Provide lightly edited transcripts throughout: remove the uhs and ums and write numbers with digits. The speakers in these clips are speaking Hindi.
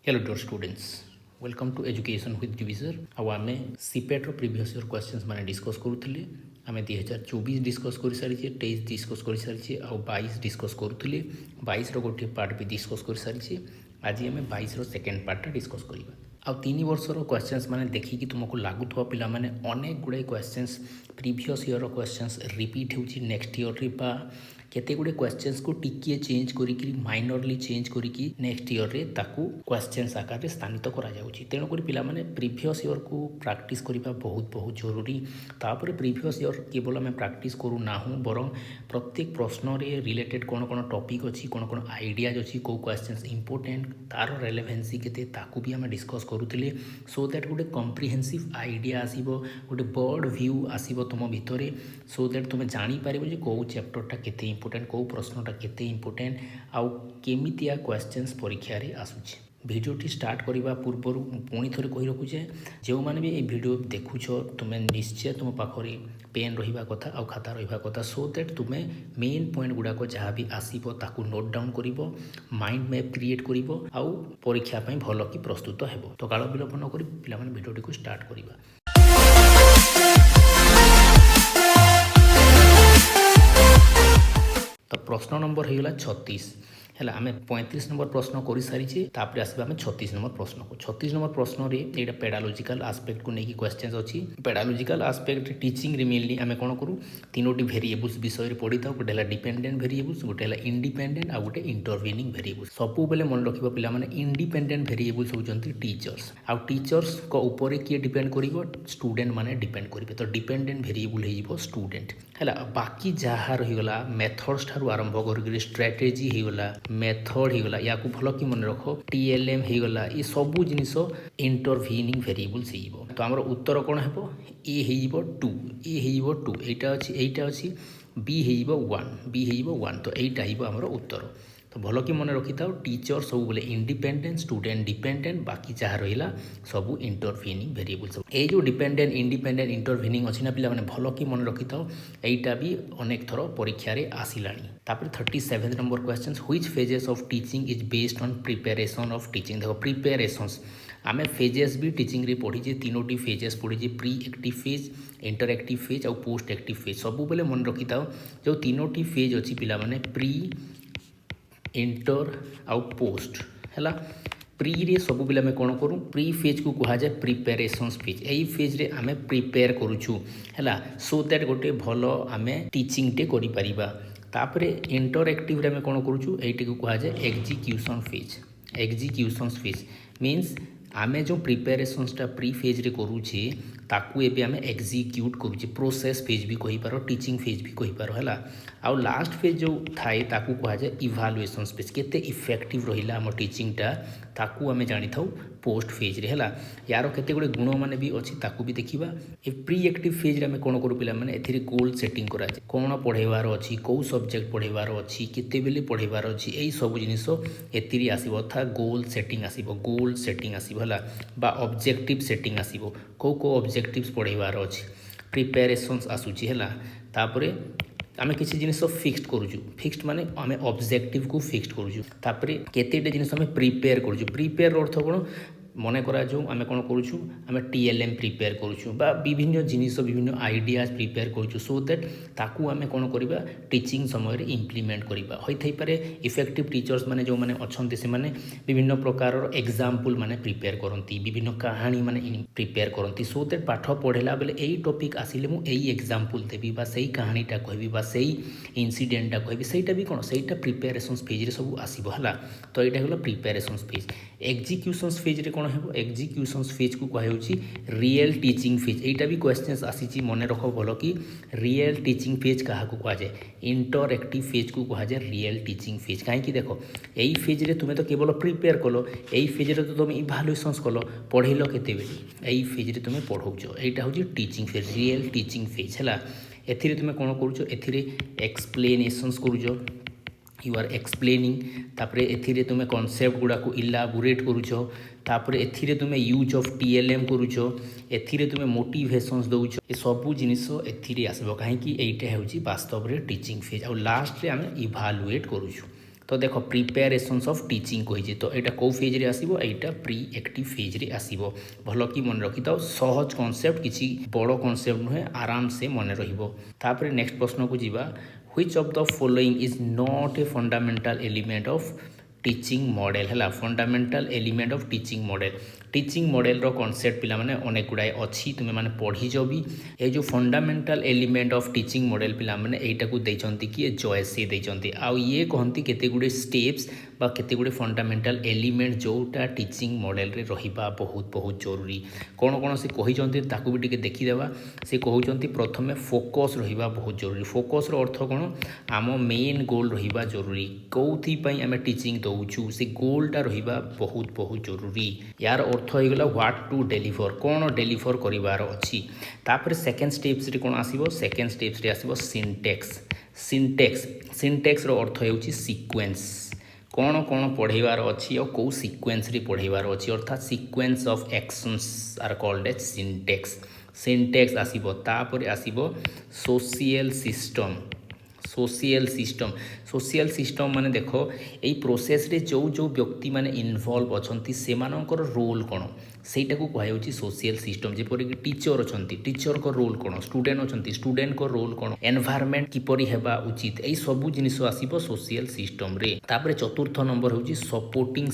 Hello dear students, welcome to Education with Divisor। ଆଉ ଆମେ ସିପେଟ୍ର ପ୍ରିଭିୟସ୍ ଇୟର୍ କ୍ୱେଶ୍ଚନ୍ସ ମାନେ ଡିସ୍କସ୍ କରୁଥିଲେ। ଆମେ 2024 ଡିସ୍କସ୍ କରିସାରିଛେ, 23 ଡିସ୍କସ୍ କରିସାରିଛେ, ଆଉ 22 ଡିସ୍କସ୍ କରୁଥିଲେ। 22ର ଗୋଟିଏ ପାର୍ଟ ବି ଡିସ୍କସ୍ କରିସାରିଛେ। ଆଜି ଆମେ 22ର ସେକେଣ୍ଡ ପାର୍ଟଟା ଡିସ୍କସ୍ କରିବା। ଆଉ 3 ବର୍ଷର କ୍ୱେଶ୍ଚନ୍ସ ମାନେ ଦେଖିକି ତୁମକୁ ଲାଗୁଥିବା ପିଲାମାନେ ଅନେକ ଗୁଡ଼ାଏ କ୍ୱେଶ୍ଚନ୍ସ ପ୍ରିଭିୟସ୍ ଇୟର୍ର କ୍ୱେଶ୍ଚନ୍ସ ରିପିଟ୍ ହେଉଛି ନେକ୍ସଟ ଇୟର୍ରେ, ବା କେତେ ଗୁଡ଼ିଏ କ୍ୱେଶ୍ଚନ୍ସକୁ ଟିକିଏ ଚେଞ୍ଜ କରିକି ମାଇନରଲି ଚେଞ୍ଜ କରିକି ନେକ୍ସଟ ଇୟର୍ରେ ତାକୁ କ୍ୱେଶ୍ଚନ୍ସ ଆକାରରେ ସ୍ଥାନିତ କରାଯାଉଛି। ତେଣୁକରି ପିଲାମାନେ ପ୍ରିଭିୟସ୍ ଇୟର୍କୁ ପ୍ରାକ୍ଟିସ୍ କରିବା ବହୁତ ଜରୁରୀ। ତାପରେ ପ୍ରିଭିୟସ୍ ଇୟର୍ କେବଳ ଆମେ ପ୍ରାକ୍ଟିସ୍ କରୁନାହୁଁ, ବରଂ ପ୍ରତ୍ୟେକ ପ୍ରଶ୍ନରେ ରିଲେଟେଡ୍ କ'ଣ କ'ଣ ଟପିକ୍ ଅଛି, କ'ଣ ଆଇଡ଼ିଆଜ୍ ଅଛି, କେଉଁ କ୍ୱେଶ୍ଚନ୍ସ ଇମ୍ପୋର୍ଟାଣ୍ଟ, ତା'ର ରେଲେଭେନ୍ସି କେତେ, ତାକୁ ବି ଆମେ ଡିସ୍କସ୍ କରୁଥିଲେ। ସୋ ଦ୍ୟାଟ୍ ଗୋଟେ କମ୍ପ୍ରିହେନ୍ସିଭ୍ ଆଇଡ଼ିଆ ଆସିବ, ଗୋଟେ ବର୍ଡ଼ ଭ୍ୟୁ ଆସିବ ତୁମ ଭିତରେ। ସୋ ଦ୍ୟାଟ୍ ତୁମେ ଜାଣିପାରିବ ଯେ କେଉଁ ଚ୍ୟାପ୍ଟରଟା କେତେ ଇମ୍ପୋର୍ଟାଣ୍ଟ, କେଉଁ ପ୍ରଶ୍ନଟା କେତେ ଇମ୍ପୋର୍ଟାଣ୍ଟ, ଆଉ କେମିତିଆ କ୍ୱେଶ୍ଚନ୍ସ ପରୀକ୍ଷାରେ ଆସୁଛି। ଭିଡ଼ିଓଟି ଷ୍ଟାର୍ଟ କରିବା ପୂର୍ବରୁ ମୁଁ ପୁଣି ଥରେ କହି ରଖୁଛେ, ଯେଉଁମାନେ ବି এই ଭିଡ଼ିଓ ଦେଖୁଛ ତୁମେ ନିଶ୍ଚୟ ତୁମ ପାଖରେ ପେନ୍ ରହିବା କଥା ଆଉ ଖାତା ରହିବା କଥା। ସୋ ଦ୍ୟାଟ୍ ତୁମେ ମେନ୍ ପଏଣ୍ଟ ଗୁଡ଼ାକ ଯାହା ବି ଆସିବ ତାକୁ ନୋଟ୍ ଡାଉନ୍ କରିବ, ମାଇଣ୍ଡ ମ୍ୟାପ୍ କ୍ରିଏଟ୍ କରିବ, ଆଉ ପରୀକ୍ଷା ପାଇଁ ଭଲ କି ପ୍ରସ୍ତୁତ ହେବ। ତ କାଳ ବିଳମ୍ବ ନ କରି ପିଲାମାନେ ଭିଡ଼ିଓଟିକୁ ଷ୍ଟାର୍ଟ କରିବା। ତ ପ୍ରଶ୍ନ ନମ୍ବର ହେଇଗଲା 36 ହେଲା। ଆମେ 35 ନମ୍ବର ପ୍ରଶ୍ନ କରିସାରିଛେ, ତାପରେ ଆସିବା ଆମେ 36 ନମ୍ବର ପ୍ରଶ୍ନକୁ। 36 ନମ୍ବର ପ୍ରଶ୍ନରେ ଏଇଟା ପେଡାଲୋଜିକାଲ ଆସ୍ପେକ୍ଟକୁ ନେଇକି କ୍ୱେଶ୍ଚନ୍ସ ଅଛି। ପେଡାଲୋଜିକାଲ ଆସ୍ପେକ୍ଟ ଟିଚିଂରେ ମେନଲି ଆମେ କ'ଣ କରୁ, ତିନୋଟି ଭେରିଏବୁଲ୍ସ ବିଷୟରେ ପଢ଼ିଥାଉ। ଗୋଟେ ହେଲା ଡିପେଣ୍ଡେଣ୍ଟ ଭେରିଏବୁଲ୍ସ, ଗୋଟେ ହେଲା ଇଣ୍ଡିପେଣ୍ଡେଣ୍ଟ, ଆଉ ଗୋଟେ ଇଣ୍ଟରଭିନିଂ ଭେରିଏବୁଲ୍ସ। ସବୁବେଳେ ମନେ ରଖିବ ପିଲାମାନେ, ଇଣ୍ଡିପେଣ୍ଡେଣ୍ଟ ଭେରିଏବୁଲ୍ସ ହେଉଛନ୍ତି ଟିଚର୍ସ, ଆଉ ଟିଚର୍ସଙ୍କ ଉପରେ କିଏ ଡିପେଣ୍ଡ କରିବ, ଷ୍ଟୁଡେଣ୍ଟ ମାନେ ଡିପେଣ୍ଡ କରିବେ। ତ ଡିପେଣ୍ଡେଣ୍ଟ ଭେରିଏବୁଲ୍ ହେଇଯିବ ଷ୍ଟୁଡେଣ୍ଟ ହେଲା। ବାକି ଯାହା ରହିଗଲା ମେଥଡ୍ସ ଠାରୁ ଆରମ୍ଭ କରିକି ଷ୍ଟ୍ରାଟେଜି ହେଇଗଲା, ମେଥଡ଼ ହେଇଗଲା, ୟାକୁ ଭଲ କି ମନେ ରଖ, TLM ହେଇଗଲା, ଏ ସବୁ ଜିନିଷ ଇଣ୍ଟରଭିନିଂ ଭେରିଏବୁଲ୍ସ ହେଇଯିବ। ତ ଆମର ଉତ୍ତର କ'ଣ ହେବ, ଏ ହେଇଯିବ 2, ଏ ହେଇଯିବ 2, ଏଇଟା ଅଛି, ବି ହେଇଯିବ 1, ବି ହେଇଯିବ 1। ତ ଏଇଟା ହେଇଯିବ ଆମର ଉତ୍ତର। ତ ଭଲ କି ମନେ ରଖିଥାଉ, ଟିଚର ସବୁବେଳେ ଇଣ୍ଡିପେଣ୍ଡେଣ୍ଟ, ଷ୍ଟୁଡେଣ୍ଟ ଡିପେଣ୍ଡେଣ୍ଟ, ବାକି ଯାହା ରହିଲା ସବୁ ଇଣ୍ଟରଭିନିଂ ଭେରିଏବୁଲ୍ସ। ଏଇ ଯେଉଁ ଡିପେଣ୍ଡେଣ୍ଟ, ଇଣ୍ଡିପେଣ୍ଡେଣ୍ଟ, ଇଣ୍ଟରଭିନିଂ ଅଛି ନା ପିଲାମାନେ, ଭଲ କି ମନେ ରଖିଥାଉ, ଏଇଟା ବି ଅନେକ ଥର ପରୀକ୍ଷାରେ ଆସିଲାଣି। ତାପରେ 37 number question, which phases of teaching is based on preparation of teaching. ଦେଖ ପ୍ରିପାରେସନ୍ସ ଆମେ ଫେଜେସ୍ ବି ଟିଚିଂରେ ପଢ଼ିଛେ, ତିନୋଟି ଫେଜେସ୍ ପଢ଼ିଛେ, pre active phase, inter active phase ଆଉ ପୋଷ୍ଟ ଆକ୍ଟିଭ୍ ଫେଜ୍। ସବୁବେଳେ ମନେ ରଖିଥାଉ ଯେଉଁ ତିନୋଟି ଫେଜ୍ ଅଛି ପିଲାମାନେ, ପ୍ରି, ଇଣ୍ଟର ଆଉ ପୋଷ୍ଟ ହେଲା। ପ୍ରିରେ ସବୁବେଳେ ଆମେ କ'ଣ କରୁ, ପ୍ରି ଫେଜ୍କୁ କୁହାଯାଏ ପ୍ରିପାରେସନ୍ସ ଫେଜ୍। ଏଇ ଫେଜ୍ରେ ଆମେ ପ୍ରିପେୟାର କରୁଛୁ ହେଲା, ସୋ ଦ୍ୟାଟ୍ ଗୋଟେ ଭଲ ଆମେ ଟିଚିଂଟେ କରିପାରିବା। ତାପରେ ଇଣ୍ଟରଆକ୍ଟିଭରେ ଆମେ କ'ଣ କରୁଛୁ, ଏଇଟିକୁ କୁହାଯାଏ ଏକ୍ଜିକ୍ୟୁସନ୍ ଫେଜ୍। ଏକ୍ଜିକ୍ୟୁସନ୍ସ ଫେଜ୍ ମିନ୍ସ ଆମେ ଯେଉଁ ପ୍ରିପାରେସନ୍ସଟା ପ୍ରି ଫେଜ୍ରେ କରୁଛେ ତାକୁ ଏବେ ଆମେ ଏକ୍ଜିକ୍ୟୁଟ୍ କରୁଛେ। ପ୍ରୋସେସ୍ ଫେଜ୍ ବି କହିପାର, ଟିଚିଂ ଫେଜ୍ ବି କହିପାର ହେଲା। ଆଉ ଲାଷ୍ଟ ଫେଜ୍ ଯେଉଁ ଥାଏ ତାକୁ କୁହାଯାଏ ଇଭାଲୁଏସନ୍ସ ଫେଜ୍। କେତେ ଇଫେକ୍ଟିଭ୍ ରହିଲା ଆମ ଟିଚିଂଟା ତାକୁ ଆମେ ଜାଣିଥାଉ ପୋଷ୍ଟ ଫେଜ୍ରେ ହେଲା। ୟାର କେତେ ଗୁଡ଼ିଏ ଗୁଣମାନେ ବି ଅଛି ତାକୁ ବି ଦେଖିବା। ଏ ପ୍ରି ଆକ୍ଟିଭ୍ ଫେଜ୍ରେ ଆମେ କ'ଣ କରୁ ପିଲାମାନେ, ଏଥିରେ ଗୋଲ୍ ସେଟିଂ କରାଯାଏ, କ'ଣ ପଢ଼େଇବାର ଅଛି, କେଉଁ ସବଜେକ୍ଟ ପଢ଼େଇବାର ଅଛି, କେତେବେଳେ ପଢ଼େଇବାର ଅଛି, ଏଇ ସବୁ ଜିନିଷ ଏଥିରେ ଆସିବ। ଅର୍ଥାତ୍ ଗୋଲ୍ ସେଟିଂ ଆସିବ, ଗୋଲ୍ ସେଟିଂ ଆସିବ ହେଲା, ବା ଅବଜେକ୍ଟିଭ୍ ସେଟିଂ ଆସିବ, କେଉଁ ଅବଜେକ୍ଟିଭ୍ସ ପଢ଼େଇବାର ଅଛି, ପ୍ରିପାରେସନ୍ସ ଆସୁଛି ହେଲା। ତାପରେ ଆମେ କିଛି ଜିନିଷ ଫିକ୍ସড କରୁଛୁ, ଫିକ୍ସড ମାନେ ଆମେ ଅବଜେକ୍ଟିଭକୁ ଫିକ୍ସড କରୁଛୁ। ତାପରେ କେତେଟା ଜିନିଷ ଆମେ ପ୍ରିପେୟାର କରୁଛୁ। ପ୍ରିପେୟାର ଅର୍ଥ କ'ଣ, ମନେ କରାଯାଉ ଆମେ କ'ଣ କରୁଛୁ, ଆମେ TLM ପ୍ରିପେୟାର କରୁଛୁ, ବା ବିଭିନ୍ନ ଜିନିଷ, ବିଭିନ୍ନ ଆଇଡ଼ିଆଜ୍ ପ୍ରିପେୟାର କରୁଛୁ। ସୋ ଦ୍ୟାଟ୍ ତାକୁ ଆମେ କ'ଣ କରିବା, ଟିଚିଂ ସମୟରେ ଇମ୍ପ୍ଲିମେଣ୍ଟ କରିବା। ହୋଇଥାଇପାରେ ଇଫେକ୍ଟିଭ୍ ଟିଚର୍ସ ମାନେ ଯେଉଁମାନେ ଅଛନ୍ତି ସେମାନେ ବିଭିନ୍ନ ପ୍ରକାରର ଏକ୍ଜାମ୍ପଲ୍ ମାନେ ପ୍ରିପେୟାର କରନ୍ତି, ବିଭିନ୍ନ କାହାଣୀ ମାନେ ପ୍ରିପେୟାର କରନ୍ତି। ସୋ ଦ୍ୟାଟ୍ ପାଠ ପଢ଼େଇଲା ବେଳେ ଏଇ ଟପିକ୍ ଆସିଲେ ମୁଁ ଏଇ ଏକ୍ଜାମ୍ପଲ୍ ଦେବି, ବା ସେଇ କାହାଣୀଟା କହିବି, ବା ସେଇ ଇନସିଡେଣ୍ଟଟା କହିବି। ସେଇଟା ବି କ'ଣ, ସେଇଟା ପ୍ରିପାରେସନ୍ସ ଫେଜ୍ରେ ସବୁ ଆସିବ ହେଲା। ତ ଏଇଟା ହେଲା ପ୍ରିପାରେସନ୍ସ ଫେଜ୍। ଏକ୍ଜିକ୍ୟୁସନ୍ସ ଫେଜ୍ରେ କ'ଣ ହେବ, ଏକ୍ଜିକ୍ୟୁସନ୍ସ ଫେଜ୍କୁ କୁହାଯାଉଛି ରିଏଲ୍ ଟିଚିଂ ଫେଜ୍। ଏଇଟା ବି କ୍ୱେଶ୍ଚନ୍ସ ଆସିଛି, ମନେ ରଖ ଭଲ କି। ରିଏଲ୍ ଟିଚିଂ ଫେଜ୍ କାହାକୁ କୁହାଯାଏ, ଇଣ୍ଟର ଆକ୍ଟିଭ୍ ଫେଜ୍କୁ କୁହାଯାଏ ରିଏଲ୍ ଟିଚିଂ ଫେଜ୍। କାହିଁକି ଦେଖ, ଏଇ ଫେଜ୍ରେ ତୁମେ ତ କେବଳ ପ୍ରିପେୟାର କଲ, ଏଇ ଫେଜ୍ରେ ତ ତୁମେ ଇଭାଲୁଏସନ୍ସ କଲ, ପଢ଼େଇଲ କେତେବେଳେ, ଏଇ ଫେଜ୍ରେ ତୁମେ ପଢ଼ଉଛ। ଏଇଟା ହେଉଛି teaching phase, real teaching phase ହେଲା। ଏଥିରେ ତୁମେ କ'ଣ କରୁଛ, ଏଥିରେ ଏକ୍ସପ୍ଲେନେସନ୍ସ କରୁଛ, यू आर एक्सप्लेनिंग। तापरे एथिरे तुमे कॉन्सेप्ट गुड़ाक इलाबोरेट करूछ। तापरे एथिरे तुमे यूज ऑफ TLM करूछ, एथिरे तुमे मोटिवेशंस दउछ। ए सबु जिनिस एथिरे आसबो, काहेकि एइटा हेउची वास्तव रे टीचिंग फेज। आ लास्ट रे आमे इभालुएट करूछ। तो देख प्रिपेरेसन्स ऑफ टीचिंग कही तो यहाँ कौ फेज आसो यहाँ प्री एक्टिव फेज आसो भल कि मन रखी था सहज कनसेप्ट किसी बड़ कनसेप्ट नुहे आराम से मन रही नेक्स्ट प्रश्न को जीवा which of the following is not a fundamental element of teaching model है fundamental element of teaching model teaching model रो कॉन्सेप्ट पिला माने अनेक गुड़ाए अच्छी तुम्हें माने पढ़ीज भी ये जो fundamental element of teaching model पिला माने एटा को देइचंती कि जॉयसी देइचंती आ ये कहंती केते गुडे स्टेप्स बा केते गुडे फंडामेंटल एलिमेंट जोटा टीचिंग मॉडल रे रहिबा बहुत बहुत जरूरी कौन कौन से कहिचंती ताकू भी टिके देखि देबा से कहउचंती प्रथमे फोकस रहिबा बहुत जरूरी फोकस रो अर्थ कोन आम मेन गोल रहिबा जरूरी कोथि पई आमे टीचिंग दउछु से गोलटा रहिबा बहुत बहुत जरूरी यार अर्थ हो गला व्हाट टू डेलीवर कौन डेलीवर करिवार अछि तापर सेकंड स्टेप्स रे कोन आसीबो सेकंड स्टेप्स रे आसीबो सिंटेक्स सिंटेक्स सिंटेक्स रो अर्थ हेउछि सीक्वेंस कौन कौन पढ़ेबार अच्छी और कौ सीक्वेंस रे पढ़ेबार अच्छी अर्थात sequence of actions are called as syntax syntax आसीबो तापर आसीबो social system social system social system माने देखो यही प्रोसेस रे जो जो व्यक्ति माने इनवॉल्व अछंती सेमानकर रोल कौन सेटा को कहुच्छी सोशियल सिस्टम जेपरि कि टीचर अछंती टीचर को रोल कौन स्टूडेंट अछंती स्टूडेंट को रोल कौन एनवायरनमेंट किपरि हेबा उचित एई सबु जिनिस आसीबो सोशियल सिस्टम रे तापर चतुर्थ नंबर होची सपोर्टिंग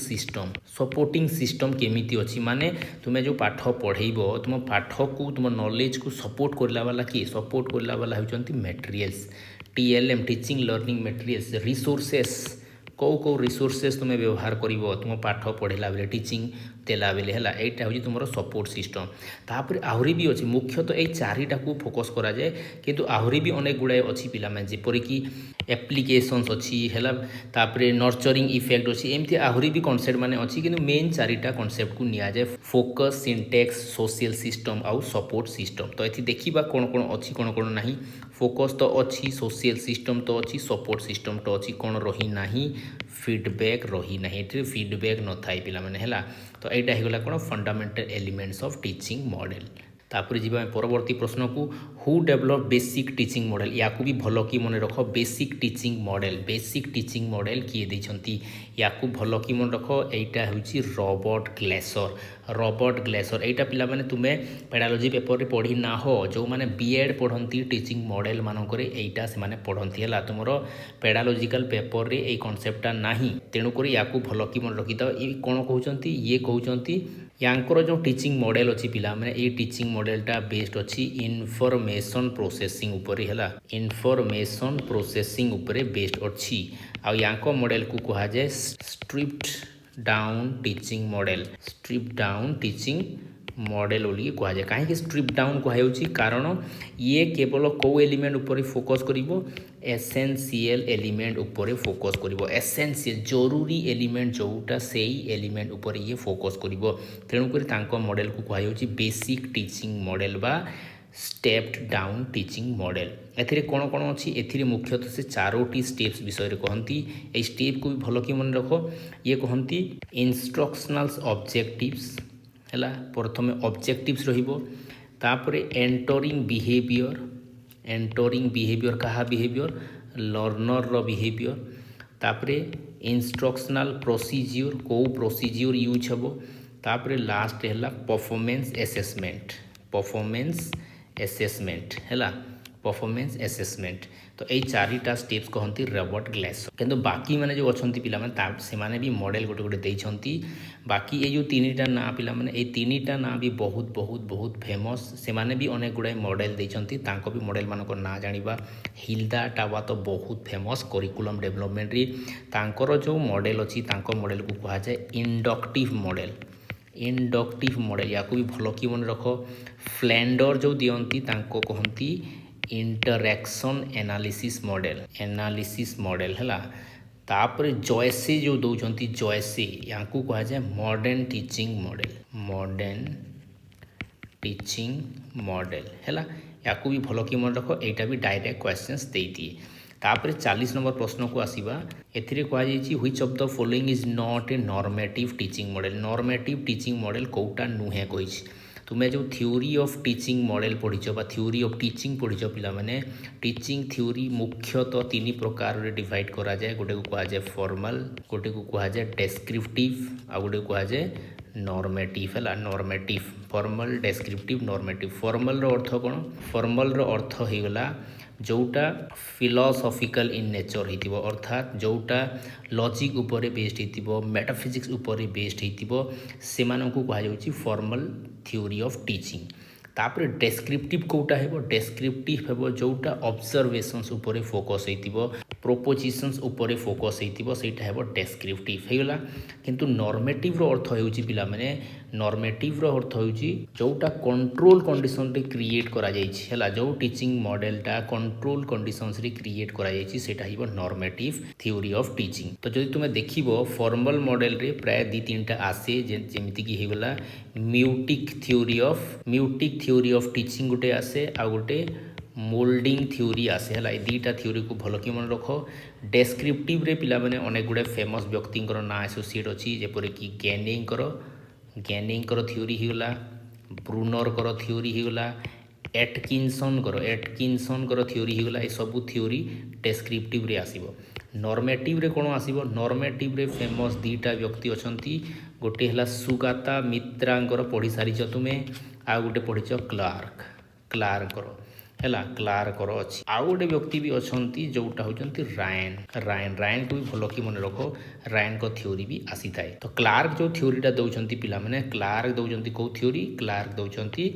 सिस्टम केमिति अछि माने तुमे जो पाठ पढ़ेइबो तुम पाठ को तुम नॉलेज को सपोर्ट करला वाला कि सपोर्ट करला वाला होचंती materials TLM teaching learning materials resources कौ रिसोर्सेस तुम्हें व्यवहार कर तुम पाठ पढ़ेला बेले टीचिंग देला बेले है यहाँ हूँ तुम सपोर्ट सिस्टम तापर आहरी भी अच्छी मुख्यतः यही चारिटा को फोकस करा जाए किंतु आहरी भी अनेक गुड़ाए अच्छी पिला जेपरिक एप्लिकेशंस अच्छी है तापर नर्चरिंग इफेक्ट अच्छी एमती आहरी भी कॉन्सेप्ट माने अच्छी किंतु मेन चारिटा कॉन्सेप्ट को निया जाए फोकस सिंटेक्स सोशियल सिस्टम आउ सपोर्ट सिस्टम तो ये देखा कौन कौन अच्छी कौन कौन ना फोकस तो अच्छी सोशियल सिस्टम तो अच्छी सपोर्ट सिस्टम तो अच्छी कौन रही ना फीडबैक रही ना फीडबैक न थाई पिला माने है तो यहाँ होगा कौन fundamental elements of teaching model तापर जी परवर्ती प्रश्न को who develop basic teaching model या भी भल कि मन रख बेसिक टीचिंग मॉडल किए देइछंती या भल कि मन रख यहाँ हूँ रॉबर्ट ग्लेसर यहाँ पिला माने तुमे पेडालोजी पेपर रे पढ़ी ना हो जो माने बीएड पढ़ती टीचिंग मॉडल मानक यहाँ से पढ़ती है तुम पेडालोजिकल पेपर रे यही कॉन्सेप्टा नाही तेणुक या भल कि मन रखी था ये कौन कहते ये कहते यांकर जो टीचिंग मॉडल अच्छी पिला माने ये टीचिंग मॉडलटा बेस्ड अच्छी इनफॉरमेशन प्रोसेसिंग उपरे है इनफॉरमेशन प्रोसेसिंग उपरे बेस्ड अच्छी आ यांको मॉडल को कहा जाए स्ट्रिप्ड डाउन टीचिंग मॉडल बोलिए कह जाए कहीं स्ट्रिप डाउन कहुच्छी कारण ये केवल कौ एलिमेंट उपर फोकस करिवो एसेंशियल एलिमेंट उपर फोकस करिवो एसेंशियल जरूरी एलिमेंट जोटा से एलिमेंट उपर ये फोकस करिवो तेणुक तांको मॉडल को कहुच्छी बेसिक टीचिंग मॉडल बा स्टेप्ड डाउन टीचिंग मॉडल एथिरे कौन कौन अच्छी एथिरे मुख्यतः से चारोटी स्टेप्स विषय कहती ये स्टेप को भी भल कि मन रख ये कहती इंस्ट्रक्शनल्स ऑब्जेक्टिव्स है प्रथम ऑब्जेक्टिव्स रहीपर एंटरिंग बिहेवियर कहा बिहेवियर लर्नर रो बिहेवियर तापर इंस्ट्रक्शनल प्रोसीज्योर को प्रोसीज्योर यूज हेबो तापर लास्ट है परफॉर्मेंस एसेसमेंट तो यही चारिटा स्टेप्स कहती रॉबर्ट ग्लेसर किंतु बाकी माने जो अच्छी पिला माने से माने भी मॉडल गोटे गोटे देइछंती बाकी ये जो तीनटा ना पिला माने ये तीनटा ना भी बहुत बहुत बहुत फेमस से माने भी अनेक गुड़ाए मॉडल देइछंती तांको भी मॉडल मानक ना जानिबा हिल्दा टावा तो बहुत फेमस करिकुलम डेवलपमेंट रे तांकर जो मॉडल अच्छी तांको मॉडल को कहा जाए इंडक्टिव मॉडल या भी भल कि मन रख फ्लैंडर जो दियंती तांको कहती इंटरैक्शन एनालिसिस मॉडल है तापर जॉयसे जो दौरान जॉयसे या कह जाए मॉडर्न टीचिंग मॉडल है या भी भल कि मन रख यहाँ भी डायरेक्ट क्वेश्चंस दे दिए तापर 40 नंबर प्रश्न को आसीबा एथिरे कहुच्छी which of the following is not a normative teaching model कौटा नुहे कही तुम्हें जो थ्योरी ऑफ टीचिंग मॉडल पढ़ीच बा थ्योरी ऑफ टीचिंग पढ़ीच पिला माने टीचिंग थ्योरी मुख्यतः तीन प्रकार रे डिवाइड करा जाए गोटे को कहा जाए फॉर्मल गोटे को कहा जाए डेस्क्रिप्टिव आ गोटे को कहा जाए नॉर्मेटिव है normative formal descriptive normative formal रो अर्थ कौन फॉर्मल रो अर्थ हो गला जोटा फिलोसॉफिकल इन नेचर होइतिबो अर्थात जोटा लॉजिक उपरे बेस्ड होइतिबो मेटाफिजिक्स उपरे बेस्ड होइतिबो सेमानकु कहा जाउची फॉर्मल थ्योरी ऑफ टीचिंग तापर डेस्क्रिप्टिव कोटा हेबो डेस्क्रिप्टिव हेबो जोटा ऑब्जर्वेशंस उपरे फोकस होइतिबो प्रोपोजिशंस उपरे फोकस होइतिबो सेटा हेबो डेस्क्रिप्टिव हेगला किंतु नॉर्मेटिव रो अर्थ होउची पिला माने नॉर्मेटिव रो अर्थ होउची जोटा कंट्रोल कंडीशन रे क्रिएट करा जाइछि हला जो टीचिंग मॉडलटा कंट्रोल कंडीशंस रे क्रिएट करा जाइछि सेटा हेबो नॉर्मेटिव थ्योरी ऑफ टीचिंग तो जदि तुमे देखिबो फॉर्मल मॉडल रे प्राय 2-3टा आसे जेमिति कि हेगला म्यूटिक थ्योरी ऑफ टीचिंग गोटे आसे आ गोटे मोल्डिंग थ्योरी आसे हला ए दीटा थ्योरी को भल कि मन रख डेस्क्रिप्टिव रे पिला माने अनेक गुडे फेमस व्यक्तिंकर ना एसोसिएट अछि जेपरि कि गैनिंग थ्योरी हिगला ब्रूनर कर थ्योरी हिगला एटकिंसन कर थ्योरी हिगला ए सब थ्योरी डेस्क्रिप्टिव रे आसीबो नॉर्मेटिव रे कोन आसीबो नॉर्मेटिव रे फेमस दीटा व्यक्ति अछंती गोटे हला सुगाता मित्रांकर पढ़ी सारिछ तुमे आ गोटे पढ़ीच क्लार्क अच्छी आउ गोटे व्यक्ति भी अछंती जोटा होचंती रायन को भी भल कि मन रख रायन को थ्योरी भी आसी थाए तो क्लार्क जो थ्योरीटा दउचंती पिला माने क्लार्क दउचंती को थ्योरी क्लार्क दउचंती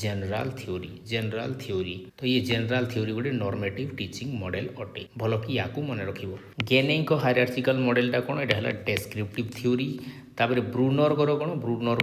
जनरल थ्योरी तो ये जनरल थ्योरी गोटे नॉर्मेटिव टीचिंग मॉडल अटे भल कि याकू मन रखिबो गेनिंग को हायरार्चिकल मॉडलटा कोन एटा हला डेस्क्रिप्टिव थ्योरी तापरे ब्रूनर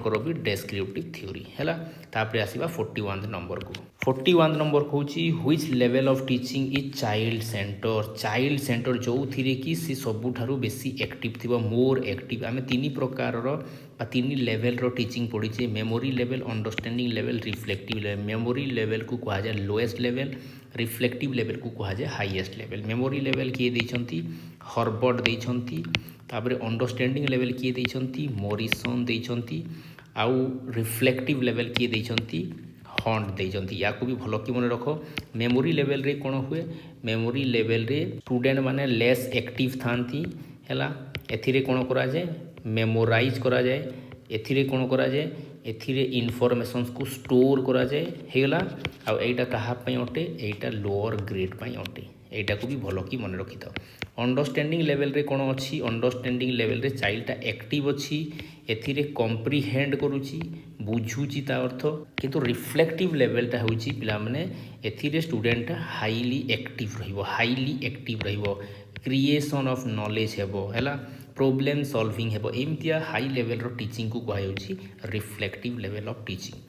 कर भी डेस्क्रिप्टिव थ्योरी हैला तापरे आसीबा 41 नंबर को 41 नंबर कहूची which level of teaching is child centre जो थिरे कि सी सबुठारु बेसी एक्टिव थिबो मोर एक्टिव आमे तीन प्रकार रो बा तीन लेवल रो टीचिंग पढ़ी memory level understanding level reflective level memory level को कहा जाए लोएस्ट लेवल रिफ्लेक्टिव लेवल को कहा जाए हाईएस्ट लेवल मेमोरी लेवल किए देइछंती हर्बर्ट देइछंती तापरे अंडरस्टैंडिंग लेवल किए देइछंती मोरिसन देइछंती आउ रिफ्लेक्टिव लेवल किए देइछंती हंट देइछंती याकू भी भल कि मन रख मेमोरी लेवल रे कोन हुए मेमोरी लेवल रे स्टूडेंट माने लेस एक्टिव थांती हैला एथिरे कोन करा जाए मेमोराइज करा जाए एथिरे कोन करा जाए एथिरे इनफॉरमेशंस को स्टोर करा जाए हेगला आ एटा कहा पई अटे एटा लोअर ग्रेड पई अटे एटा को भी भल कि मन रखि था अंडरस्टैंडिंग लेवल रे कोन अछि अंडरस्टैंडिंग लेवल रे चाइल्डटा एक्टिव अछि एथिरे कॉम्प्रिहेंड करूची बुझुची ता अर्थ किंतु रिफ्लेक्टिव लेवलटा होची पिला माने एथिरे स्टूडेंट हाईली एक्टिव रहिबो क्रिएशन ऑफ नॉलेज हेबो हैला प्रॉब्लम सॉल्विंग हेबो एमतिया हाई लेवल रो टीचिंग को कहउची रिफ्लेक्टिव लेवल ऑफ टीचिंग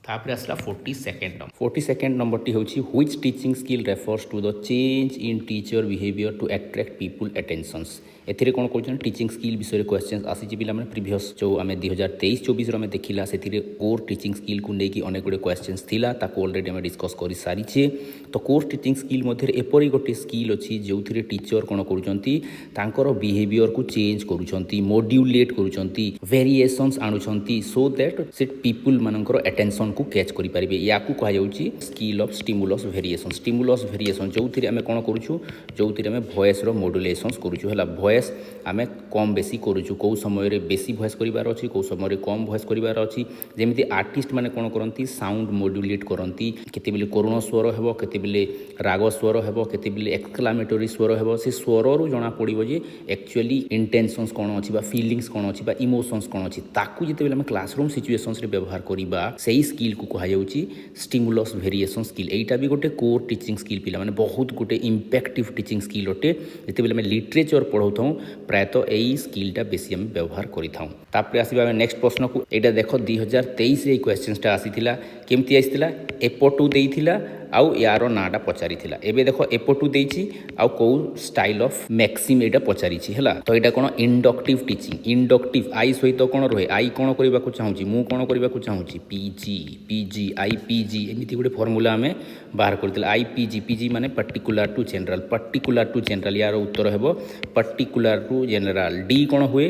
तापर आसला 42nd नंबर टी होची which teaching skill refers to the change in teacher behaviour to attract people attentions एथिरे कोन कहउछन टीचिंग स्किल विषय क्वेश्चंस आसी पिला माने प्रीवियस जो आमे 2023-24 रो में देखिला सेथिरे कोर टीचिंग स्किल को लेकी अनेक गुडे क्वेश्चंस थिला ताको ऑलरेडी आमे डिस्कस करि सारी छे तो कोर टीचिंग स्किल मध्ये एपरि गोटे स्किल अछि जोथिरे टीचर कोन करूछंती तांकर बिहेवियर को चेंज करूछंती मॉड्यूलेट करूछंती वेरिएशंस आनुछंती सो दैट से पीपल मानकर अटेंशन को कैच करि परिबे याकू कहा जाउची स्किल ऑफ स्टिमुलस वेरिएशन जोथिरे आमे कोन करूछु जोथिरे आमे वॉइस रो मॉड्यूलेशंस करूछु हला वॉइस आमे कम बेसी करूछु को समय रे बेसी वॉइस करिवार अछि को समय रे कम वॉइस करिवार अछि जेमिति आर्टिस्ट माने कोन करंती साउंड मॉड्यूलेट करंती केतेबिले करुण स्वर हेबो केतेबिले राग स्वर हेबो केतेबिले एक्सक्लामेटरी स्वर हेबो से स्वर रु जणा पड़िबो जे एक्चुअली इंटेंशंस कोन अछि बा फीलिंग्स कोन अछि बा इमोशंस कोन अछि ताकू जेतेबिले आमे क्लासरूम सिचुएशंस रे व्यवहार करिबा सेही स्किल को कहा जाउची स्टिमुलस वेरिएशन स्किल एटा भी गोटे कोर टीचिंग स्किल पिला माने बहुत गोटे इंपैक्टिव टीचिंग स्किल अटे जेतेबिले आमे लिटरेचर पढौथौ प्रायतः एई स्किलटा बेसी आमे व्यवहार करिथौ तापर आसीबा आमे नेक्स्ट प्रश्न को एटा देखो 2023 रे क्वेश्चनटा आसीथिला केमति आसीथिला एपटू देइथिला आउ यार नाटा पचारि थिला एबे देखो एपटू देइची आउ को स्टाइल ऑफ मैक्सिम एटा पचारि छी हला तो एटा कोन इंडक्टिव टीचिंग इंडक्टिव आई सहित कोन रहे आई कोन करबा को चाहूची मु कोन करबा को चाहूची पीजी आईपीजी एमिति गुडे फार्मूला हमें बाहर करथिला आईपीजी माने पर्टिकुलर टू जनरल यार उत्तर हेबो पर्टिकुलर टू जनरल डी कोन हुए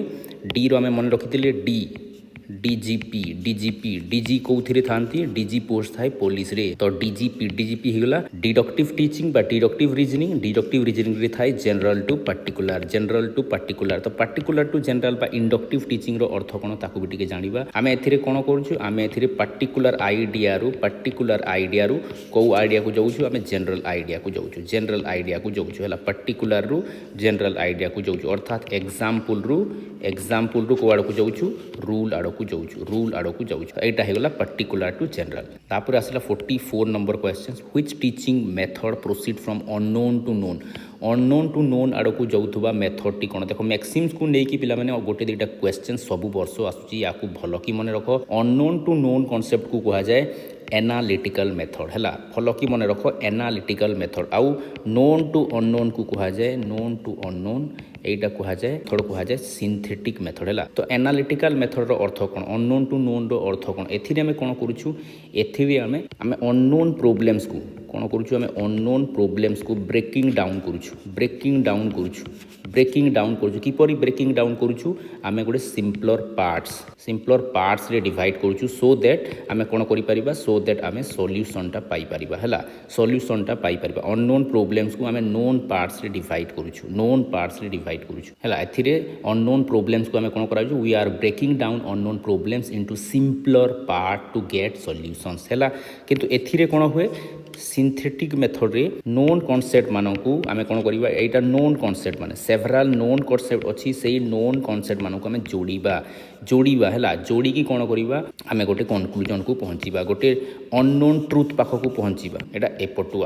डी रो हमें मन रखिथिले डी डीजीपी डीजीपी डीजी कौथिरे थांती डीजी पोस्ट थाए पुलिस रे तो डीजीपी डीजीपी हिगला डिडक्टिव टीचिंग बा डिडक्टिव रीजनिंग रे थाए जनरल टू पार्टिकुलर तो पार्टिकुलर टू जनरल बा इंडक्टिव टीचिंग रो अर्थ कोन ताकू भी टिके जानिबा आमे एथिरे कोन करूछु आमे एथिरे पार्टिकुलर आइडिया रु को आइडिया को जाउछु आमे जनरल आइडिया को जाउछु हला पर्टिकुलर रु जनरल आइडिया को जाउछु अर्थात एग्जांपल रु को आड़ को जाउछु रूल आड़ को जाउछु एटा हेगला पर्टिकुलर टू जनरल तापर आसला 44 number question which teaching method proceed from unknown to known आड़ को जाउथबा मेथड टी कोन देखो मैक्सिम्स को नेकी पिला माने गोटे दुटा क्वेश्चन सब वर्ष आसुची याकू भलो की मन रखो अननोन टू नोन कांसेप्ट को कहा जाए एनालिटिकल मेथड है फल की मन रख एनालिटिकल मेथड आउ नोन टू अननोन को कहा जाए नोन टू अननोन एटा कहा जाए थोड़ा कहा जाए सिंथेटिक मेथड है तो एनालिटिकल मेथड रो अर्थ कोन अननोन टू नोन रो अर्थ कोन एथिरे हमें कोन करूछु एथिरे हमें अननोन प्रॉब्लम्स को कोन करूछु हमें अननोन प्रॉब्लम्स को ब्रेकिंग डाउन करूछु किपरि ब्रेकिंग डाउन करूछु आमे गोटे सिंपलर पार्ट्स रे डिवाइड करूछु सो दैट आमे कोन करि परिबा सो दैट आमे सॉल्यूशन टा पाई परिबा अननोन प्रॉब्लम्स को आमे नोन पार्ट्स रे डिवाइड करूछु हला एथिरे अननोन प्रॉब्लम्स को आमे कोन कराजु we are breaking down unknown problems into simpler part to get solutions हला किंतु एथिरे कोन हुए सिंथेटिक मेथड रे नोन कॉन्सेप्ट मानकू आमे कोन करिबा एटा नोन कॉन्सेप्ट माने सेवराल नोन कॉन्सेप्ट अछि सेही नोन कॉन्सेप्ट मानकू आमे जोड़ीबा हला जोड़ी की कोन करिबा आमे गोटे कंक्लूजन को पहुंचीबा गोटे अननोन ट्रुथ पाखो को पहुंचीबा एटा एपटू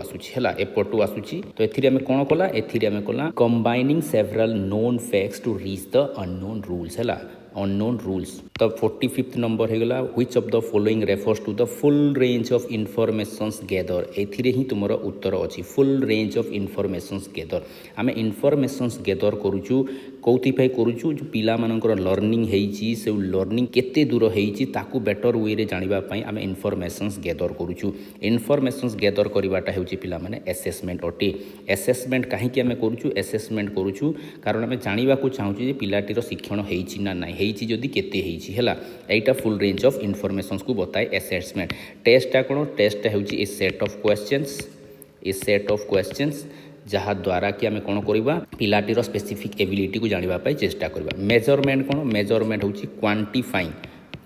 आसुची तो एथिरे आमे कोन कला एथिरे आमे कला combining several known facts to reach the unknown rules हला अननोन रूल्स तो 45th नंबर हेगला which of the following refers to the full range of informations gather एथिरे ही तुमर उत्तर अछि full range of informations gather आमे इनफॉरमेशंस गैदर करूछु कौथि पे करूछु जो पिला मानकर लर्निंग हेइची से लर्निंग केते दूर हेइची ताकू बेटर वे रे जानिबा पई आमे इनफॉरमेशंस गैदर गैदर करिवाटा हेउची पिला माने असेसमेंट अटे असेसमेंट काहे कि आमे करूछु कारण आमे जानिबा को चाहूछु जे पिलाटीर शिक्षण हेइची ना नाही हेइची जदी केते हेइची हला एटा फुल रेंज ऑफ इनफॉरमेशंस को बताए असेसमेंट टेस्ट हेउची ए सेट ऑफ क्वेश्चंस जहाँ द्वारा कि आमे कोन करिबा पिलाटीर स्पेसिफिक एबिलिटी को जानिबा पई चेष्टा करिबा मेजरमेंट होची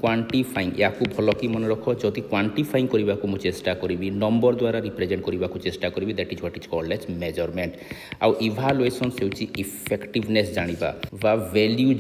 क्वांटिफाइंग याकू भल कि मन रख जदि क्वांटिफाइंग करने को चेष्टा करी नंबर द्वारा रिप्रेजेंट करने को चेष्टा करी that is what is called as measurement आउ इभालुएशन से इफेक्टिवनेस जानिबा वा वैल्यू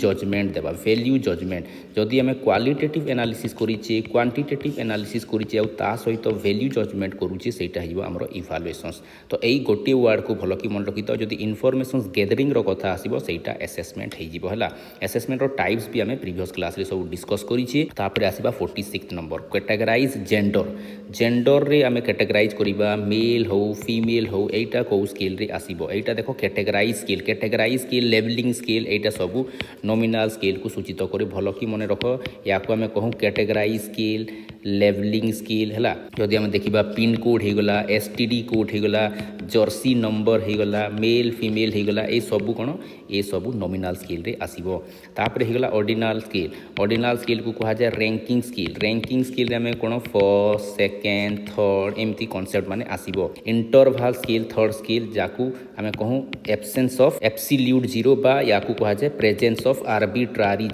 जजमेंट जदि आम क्वालिटेटिव एनालिसिस करिचे क्वांटिटेटिव एनालिसिस करिचे आउ ता सहित वैल्यू जजमेंट करूचे सेटा हिबो हमर इभालुएशंस तो एई गोटे वर्ड को भल कि मन रखितो जदि इनफॉरमेशंस गैदरिंग रो कथा आसीबो सेटा असेसमेंट हेजिबो हला असेसमेंट रो टाइप्स भी आम प्रीवियस क्लास रे सब डिस्कस करिचे तापर आसीबा 46 नंबर कैटेगराइज जेंडर रे आमे कैटेगराइज करिबा मेल हो फीमेल हो एटा को स्केल रे आसीबो एटा देखो कैटेगराइज स्केल लेवलिंग स्केल एटा सब नॉमिनल स्केल को सूचित करे भलो कि मने रखो या को आमे कहूं कैटेगराइज स्केल लेवलिंग स्केल हला जदि आमे देखिबा पिन कोड हे गला एसटीडी कोड हे गला जर्सी नंबर हे गला मेल फीमेल हे गला ए सब कोन ए सब नॉमिनल स्केल रे आसीबो तापर हे गला ऑर्डिनल स्केल को कहा जाय रैंकिंग स्केल रे आमे कोन फर्स्ट सेकंड थर्ड एमती कांसेप्ट माने आसीबो इंटरवल स्केल थर्ड स्केल जाकू आमे कहूं एब्सेंस ऑफ एब्सोल्यूट जीरो बा याकू कहा जाय प्रेजेंस ऑफ आर्बिट्रारी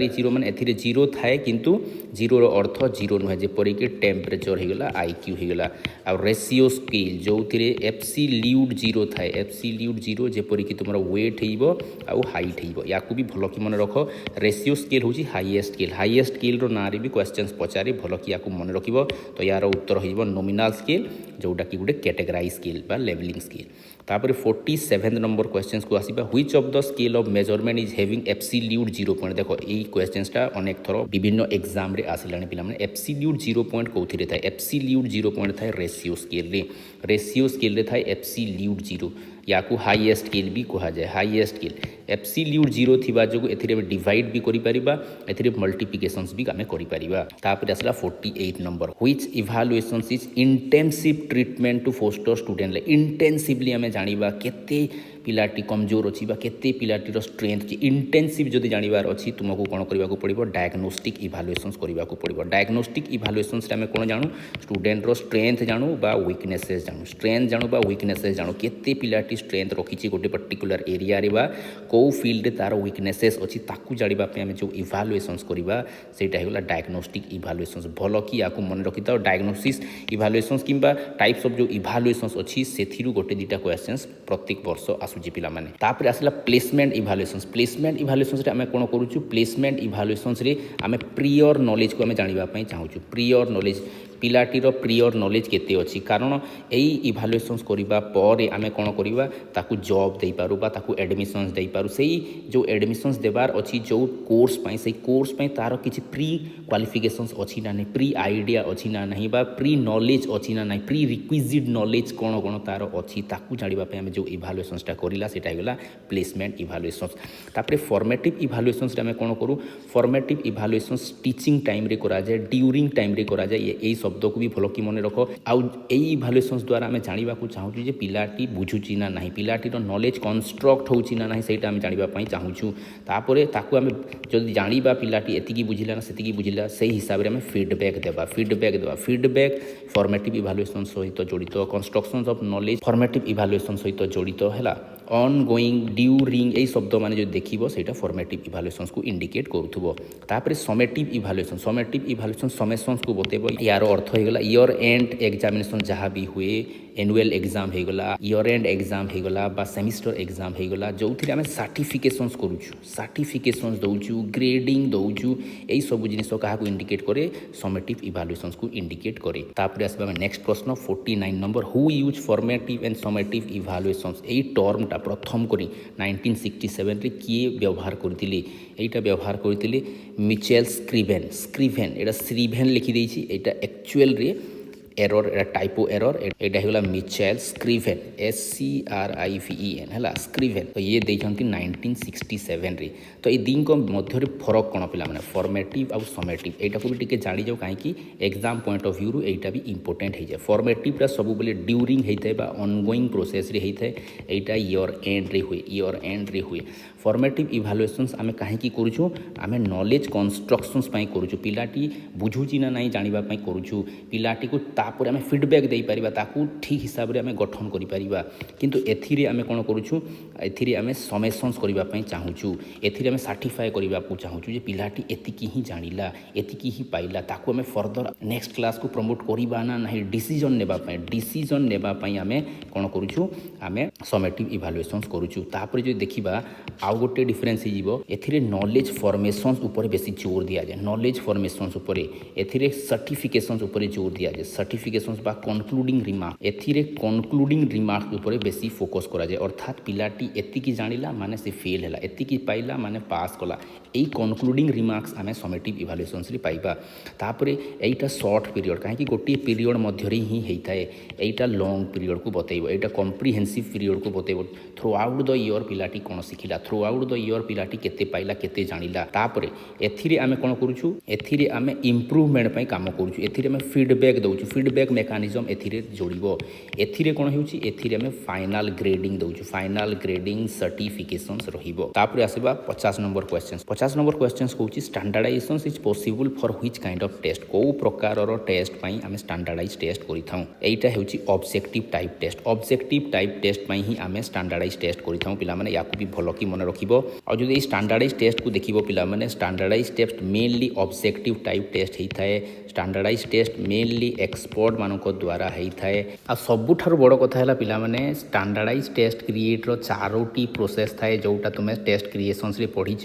जीरो माने एथिरे जीरो थाए किंतु जीरो रो अर्थ जीरो नुहे जेपरि कि टेम्परेचर हे गला आईक्यू हे गला आ रेशियो स्केल जो थिरे एब्सोल्यूट जीरो जेपरि कि तुमरा वेट हेइबो आ हाइट हेइबो याकू भी भलो कि मन रखो रेशियो स्केल होची हाईएस्ट स्केल रो नारे भी क्वेश्चंस पचारे भलो कि याकू मन रखिबो तो यार उत्तर होइबो नॉमिनल स्केल जोटा कि गुटे कैटेगराइज स्केल बा लेवलिंग स्केल तापर 47 नंबर क्वेश्चंस को आसीबा which of the scale of measurement is having absolute 0 point देखो ए क्वेश्चंस टा अनेक थरो विभिन्न एग्जाम रे आसिलानी पिला माने एब्सोल्यूट 0 पॉइंट कोथिरे थाए एब्सोल्यूट 0 पॉइंट थाए रेशियो स्केल रे थाए एब्सोल्यूट 0 याकू हाईएस्ट स्केल भी कहा जाए हाईएस्ट स्केल एब्सोल्यूट 0 थिबा जो एथिरे डिवाइड भी करि परिबा एथिरे मल्टीप्लिकेशंस भी आमे करि परिबा तापर आसला 48 number which evaluations is intensive treatment to foster student intensively आमे जानिबा केते पिलाटी कमजोर अच्छी केते पिलाटीर स्ट्रेंथ अच्छी इंटेंसिव जदि जानवर अच्छी तुमको कौन करने को पड़ो डायग्नोस्टिक इभालुएशंस करने को पड़ो डायग्नोस्टिक इभालुएशंस आम कौन जानू स्टूडेंटर स्ट्रेंथ जानू बा वीकनेसेस जानू स्ट्रेंथ जानू बा वीकनेसेस जानू केते पिलाटी स्ट्रेंथ रखी गोटे पर्टिकुलर एरिया रे बा कौ फील्ड तार वीकनेसेस अच्छी ताकू जानापी आम जो इभालुएशंस करवा सेटा होगा डायग्नोस्टिक इभालुएशंस भल कि या मन रखी था डायग्नोसिस इभालुएशंस किंबा टाइप्स ऑफ जो इभालुएशंस अच्छी से गोटे दुटा क्वेश्चंस प्रत्येक वर्ष आसूची पिला माने तापर आसला प्लेसमेंट इभालुएशंस आम कौन करूँ प्लेसमेंट इभालुएशंस आम प्रियर नॉलेज को आम जानापी चाहूँ प्रियर नॉलेज पिलाटीर प्रियर नॉलेज केते अच्छी कारण यही इभालुएशंस करबा पर आमे कौन करबा ताकू जॉब दे पारू बा ताकू एडमिशन्स दे पारू सेही जो एडमिशन्स देबार अच्छी जो कोर्स पाई से कोर्स पाई तार किछि प्री क्वालिफिकेशंस अच्छी ना नहीं प्री आइडिया अच्छी ना नहीं बा प्री नॉलेज अच्छी ना नहीं प्री रिक्विजिट नॉलेज कौन कौन तार अच्छी ताकू जानिबा पे आमे जो इभालुएशंसटा करिला सेटा होगा प्लेसमेंट इभालुएशंस तापर फॉर्मेटिव इभालुएशंस आमे कौन करू फॉर्मेटिव इभालुएशंस टीचिंग टाइम रे करा जाए ड्यूरिंग टाइम रे करा जाए यही शब्द को भी भल कि मन रख आउ इभालुएशंस द्वारा आम जाना चाहूँ जे पिलाटी बुझुची ना नहीं पिलाटीर नॉलेज कंस्ट्रक्ट होची ना नहीं सेटा आम जानापी चाहूँ तापर ताकू आम जब जाना पिलाटी एतिकी बुझिला ना सेतिकी बुझिला से हिसाब से आम फीडबैक देवा फीडबैक फॉर्मेटिव इभालुएशन सहित जड़ित construction of knowledge formative evaluation सहित जड़ित है ऑन गोइंग ड्यूरिंग यही शब्द मैंने जो देखिए से फॉर्मेटिव इभालुएशंस को इंडिकेट करूथबो तापर समेटिव इभालुएशन समेशंस को बतेब यार अर्थ होगा ईयर एंड एग्जामिनेशन जहाँ भी हुए एनुअल एग्जाम होगला ईयर एंड एग्जाम होगला बा सेमिस्टर एग्जाम होगला जो थी आम सर्टिफिकेशंस करूँ सर्टिफिकेशंस दौचु ग्रेडिंग दौचु यही सब जिन क्या इंडिकेट करे समेटिव इभालुएशंस को इंडिकेट करे तापर आसबा नेक्स्ट प्रश्न 49 number who use formative and summative evaluations यही टर्मटा प्रथम करी 1967 रे किए व्यवहार करते यहीटा व्यवहार करते मिचेल स्क्रिभेन एटा स्क्रिभेन लिखिदे यहाँ एक्चुअल रे एरर एटा टाइपो एरर एटा होगा मिचेल स्क्रिभेन SCRIVEN है स्क्रिभेन तो ये देइछंती 1967 रे तो ये दिन को मध्य फरक कौन पिला माने फॉर्मेटिव आउ समेटिव एटा को भी टिके जानि जाओ कहीं एग्जाम पॉइंट ऑफ व्यू रु एटा भी इंपोर्टेंट हो जाए फॉर्मेटिव सब बेले ड्यूरिंग होता है ऑनगोइंग प्रोसेस रे होता है एटा ईयर एंड रे हुए फॉर्मेटिव इभालुएशंस आम कहीं करूँ आम नॉलेज कंस्ट्रक्शंस करूँ पिलाटी बुझुची ना नहीं जानापी करूँ पिलाटी को तापर आम फीडबैक दे पारिबा ताकू ठीक हिसाब से आम गठन करिपरिबा किंतु एथिरे आम कौन करूँ एथिरे आम समेशंस करने चाहूँ एथिरे आम सर्टिफाए करने को चाहूँ जे पिलाटी एतिकी ही जानिला एतिकी ही पाइला ताकू आम फर्दर नेक्स्ट क्लास को प्रमोट करवा ना नहीं डिसीजन नेबापी आम कौन करूँ आम समेटिव इभालुएशंस करूँ तापर जो देखा आउ गोटे डिफरेन्स एथिरे नॉलेज फॉर्मेशंस ऊपर बेसी जोर दिया जाए नॉलेज फॉर्मेशंस ऊपर एथिरे सर्टिफिकेशंस ऊपर जोर दिया जाए सर्टिफिकेशंस बा कनक्लूडिंग रिमार्क एथिरे कनक्लूडिंग रिमार्क ऊपर बेसी फोकस करा जाए अर्थात पिलाटी एतिकी जानिला माने से फेल हैला एतिकी पाइला माने पास कला यही कनक्लूडिंग रिमार्क्स आम समेटिव इभालुएशंस रे पाइबा तापर एटा शॉर्ट पीरियड कहीं गोटे पीरियड मध्य ही होता है एटा लॉन्ग पीरियड को बतेब एटा कॉम्प्रिहेंसिव पीरियड को बतेब थ्रू आउट द ईयर पिलाटी कौन शिखिला थ्रू आउट द ईयर पिलाटी केते पाइला केते जानिला तापर एथिरे आमे कौन करूछु एथिरे आमे इम्प्रूवमेंट पई काम करूछु एथिरे आमे फीडबैक दउछु फीडबैक मेकानिजम एथिरे जोड़िबो एथिरे कौन होउछि एथिरे आमे फाइनल ग्रेडिंग दउछु फाइनल ग्रेडिंग सर्टिफिकेशंस रहिबो तापर आसीबा 50 नंबर क्वेश्चंस 50 नंबर क्वेश्चंस कहउछि standardization is possible for which kind of test को प्रकारर टेस्ट पई आमे स्टैंडर्डाइज टेस्ट करिथाउ एटा हेउछि ऑब्जेक्टिव टाइप टेस्ट पई ही आमे स्टैंडर्डाइज टेस्ट करिथाउ पिला माने याकु भी भलो कि मन रखिबो और जदि स्टैंडर्डाइज टेस्ट को देखिबो पिला माने standardize test mainly objective type test होता है स्टैंडर्डाइज टेस्ट मेनली एक्सपर्ट मानक द्वारा होता है आ सबुठार बड़ कथा है पिला माने स्टैंडर्डाइज टेस्ट क्रिएट रो चारोटी प्रोसेस थाए जोटा तुमे टेस्ट क्रिएशंस रे पढ़ीच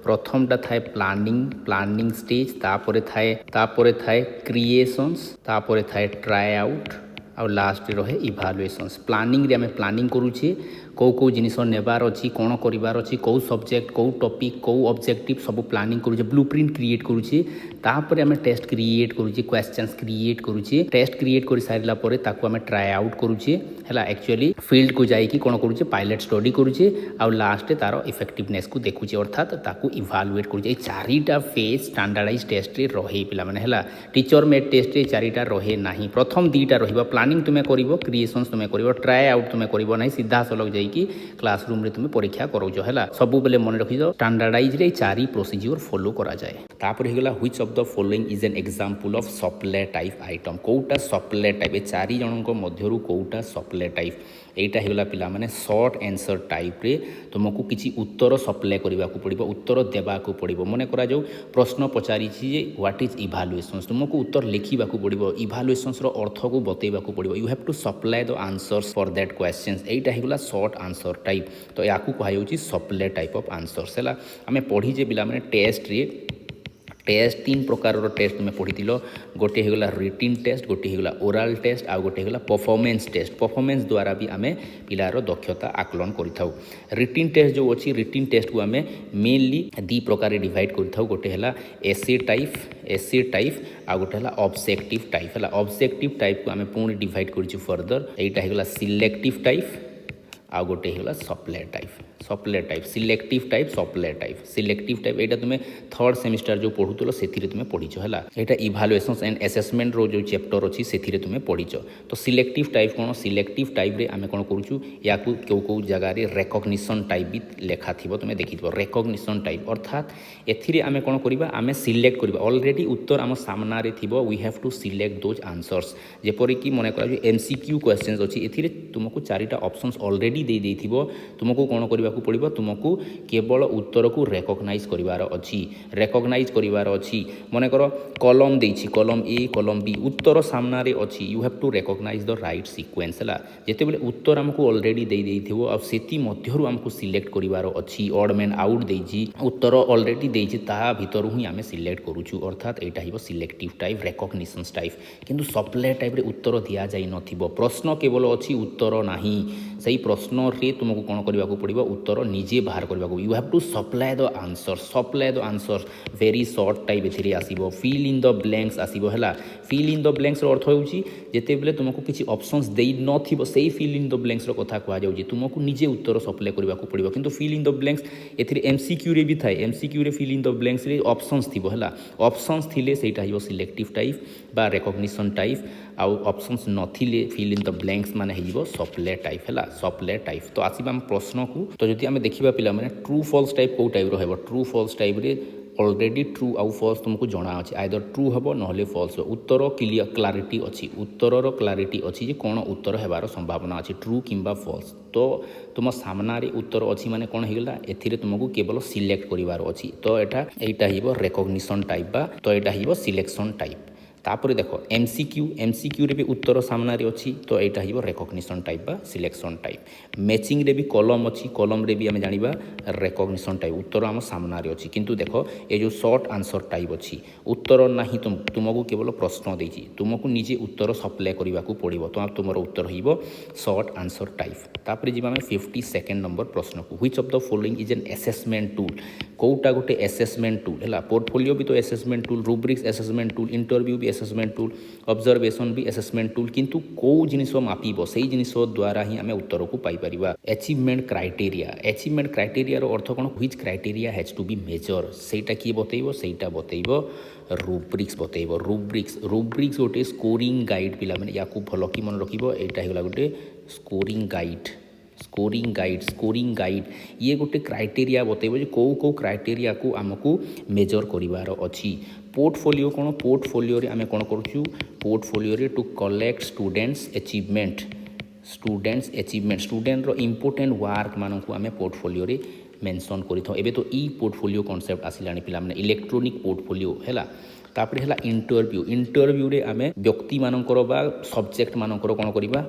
प्रथमटा थाए प्लानिंग स्टेज तापरे थाए क्रिएशंस तापरे थाए ट्राई आउट और लास्ट रहे इभालुएशंस प्लानिंग रे आमे प्लानिंग करूछे कौ जिनिस नेबार अच्छी कौन करार अच्छी कौ सब्जेक्ट कौ टॉपिक कौ ऑब्जेक्टिव सब प्लानिंग करूछे ब्लूप्रिंट क्रिएट करूछे तापर आमे टेस्ट क्रिएट करूछे क्वेश्चंस क्रिएट करूछे टेस्ट क्रिएट कर सारिला परे ताको आमे ट्राई आउट करूछे हैला एक्चुअली फील्ड को जाइकी कौन करूछे पायलट स्टडी करूछे और लास्ट तार इफेक्टिवनेस को देखुछे अर्थात ताको इभालुएट करूछे चारिटा फेज स्टैंडर्डाइज टेस्ट रे रहे पिला माने हैला टीचर मेड टेस्ट रे चारिटा रहे नाही प्रथम दीटा रहिबा प्लानिंग तुमे करिवो क्रिएशंस तुमे करिवो ट्राई आउट तुमे करिवो नाही सीधा सलग जाई जाइकी क्लासरूम रे तुम परीक्षा करूछ है सब बेले मन रखी स्टैंडर्डाइज रे 4 प्रोसीजर फॉलो करा जाए। तापर हेगला which of the following is an example of supply type item कोटा सप्लाई टाइप ए 4 जनक मध्यरु कोटा सप्लाई टाइप एटा हेगला पिला माने शॉर्ट आंसर टाइप रे तुमको किसी उत्तर सप्लाई करने को पड़ो उत्तर देवाक पड़ो मन करा जाऊ प्रश्न पचारि व्हाट इज इभालुएशन तुमको उत्तर लिखा पड़ो इभालुएशन अर्थ को बतैवा पड़ो you have to supply the answers for that question एटा हेगला शॉर्ट आंसर टाइप तो या कहुच्छी सप्लाई टाइप ऑफ आंसर्स है आम पढ़ीजे पिला माने टेस्ट रे टेस्ट 3 प्रकार टेस्ट तुम पढ़ी गोटे होगा रिटिन टेस्ट गोटे होगा ओराल टेस्ट आउ गोटे होगा परफॉर्मेंस टेस्ट परफॉर्मेंस द्वारा भी आम पिलार दक्षता आकलन करिथाउ रिटिन टेस्ट जो अच्छी रिटिन टेस्ट को आम मेनली 2 प्रकार डिवाइड करिथाउ गोटे है एसे टाइप आउ गोटे है ऑब्जेक्टिव टाइप है ऑब्जेक्टिव टाइप को आम पुणी डिवाइड कर फर्दर यहाँ होगा सिलेक्टिव टाइप आउ गोटे होगा सप्लाई टाइप सिलेक्टिव टाइप एटा तुम थर्ड सेमिस्टर जो पढ़ुल से तुम पढ़ीच है यहाँ इभालुएशन एंड असेसमेंट रो जो चैप्टर अच्छी से तुम पढ़ीच तो सिलेक्टिव टाइप कौन सिलेक्टिव टाइप रे आम कौन करूँ या कौ जगार रेकग्निशन टाइप भी लेखा थी तुम देखी रेकग्निशन टाइप अर्थात एम कौन करवा आम सिलेक्ट करवा ऑलरेडी उत्तर आम सामने थी we have to select those answers जेपरिक मन कर एमसीक्यू क्वेश्चन अच्छी ए तुमको 4टा ऑप्शंस ऑलरेडी दे तुमको कौन करने पड़ो तुमको केवल उत्तर को रेकग्नाइज करार अच्छी मन कर कलम देछि कलम ए कलम बी उत्तर सामने अच्छी you have to recognize the right sequence है जितेबाला उत्तर आमको ऑलरेडी दे आमको सिलेक्ट करार अच्छी ऑड मैन आउट देछि उत्तर ऑलरेडी देछि ता भितर ही आम सिलेक्ट करूँ अर्थात यहाँ हो सिलेक्टिव टाइप रेकग्निशन टाइप किंतु सप्लाई टाइप रे उत्तर दि जाई नथिबो प्रश्न केवल अच्छी उत्तर नाही सही प्रश्न रे तुमको कौन करने पड़ो उत्तर निजे बाहर करने you have to supply the answer very short type ए आसो फिल इन द ब्लैंक्स आसो है फिल इन द ब्लैंक्स अर्थ होची जितेबाला तुमको किसी ऑप्शंस दे न से फिल इन द ब्लैंक्स कथा कहुच्छे तुमको निजे उत्तर सप्लाई करने पड़ो किंतु फिल इन द ब्लैंक्स ए एमसीक्यू रे भी थाए एमसीक्यू रे फिल इन द ब्लैंक्स रे ऑप्शंस थी है ऑप्शंस थिले सेटा हो सिलेक्टिव टाइप बा रेकग्निशन टाइप आउ ऑप्शंस नथिले फिल इन द ब्लैंक्स माने हो सप्लाई टाइप है सप्लाई टाइप तो आसवा आम प्रश्न को तो जदि आम देखा पिला माने ट्रू फॉल्स टाइप कौ टाइप रो ट्रू फॉल्स टाइप रे ऑलरेडी ट्रू आउ फॉल्स तुमको जना अच्छे आइदर ट्रू हम ना फॉल्स उत्तर क्लारिटी अच्छी उत्तर क्लारिटी अच्छी कौन उत्तर होबार संभावना अच्छी ट्रू किंबा फॉल्स तो तुम सामने उत्तर अच्छी माने कौन होगा ए तुमको केवल सिलेक्ट करार अच्छी तो यहाँ हो रेकग्निशन टाइप बा तो यहाँ हो सिलेक्शन टाइप तापर देख एमसीक्यू रे भी उत्तर सामने अच्छी तो यहाँ हो रेकग्निशन टाइप बा सिलेक्शन टाइप मैचिंग रे भी कलम अच्छी कलम रे भी आम जाना रेकग्निशन टाइप उत्तर आम सामने अच्छी किंतु देख ये जो शॉर्ट आंसर टाइप अच्छी उत्तर ना तुमको केवल प्रश्न देछि तुमको निजे उत्तर सप्लाई करने को पड़ो तो तुम उत्तर हो शॉर्ट आंसर टाइप तापर जी आम 52 नंबर प्रश्न को which of the following is an assessment tool कौटा गोटे असेसमेंट टूल है पोर्टफोलियो भी तो assessment tool rubrics assessment tool interview भी असेसमेंट टूल ऑब्जर्वेशन भी असेसमेंट टूल किंतु कौ जिनिस मापिब से जिनिस द्वारा ही आम उत्तर को पाइपर अचिवमेंट क्राइटेरिया अर्थ कौन which criteria has to be measure सेटा किए बतैब सेटा बतैब रुब्रिक्स बतैब रुब्रिक्स गोटे स्कोरिंग गाइड पिला माने या भल कि मन रखिब यहाँ होगा गोटे स्कोरिंग गाइड ये गोटे क्राइटेरिया बतैब कौ क्राइटेरिया को आमको मेजर करार अच्छी पोर्टफोलियो कौन पोर्टफोलियो रे आम कौन करूँ पोर्टफोलियो रे to collect students achievement student रो इम्पोर्टेंट वर्क मान को आम पोर्टफोलियो रे मेंशन करिथौ एबे तो ई पोर्टफोलियो कॉन्सेप्ट आसिलानी पिला माने इलेक्ट्रॉनिक पोर्टफोलियो हैला तापर है इंटरव्यू रे आम व्यक्ति मानकर बा सब्जेक्ट मानकर कौन करवा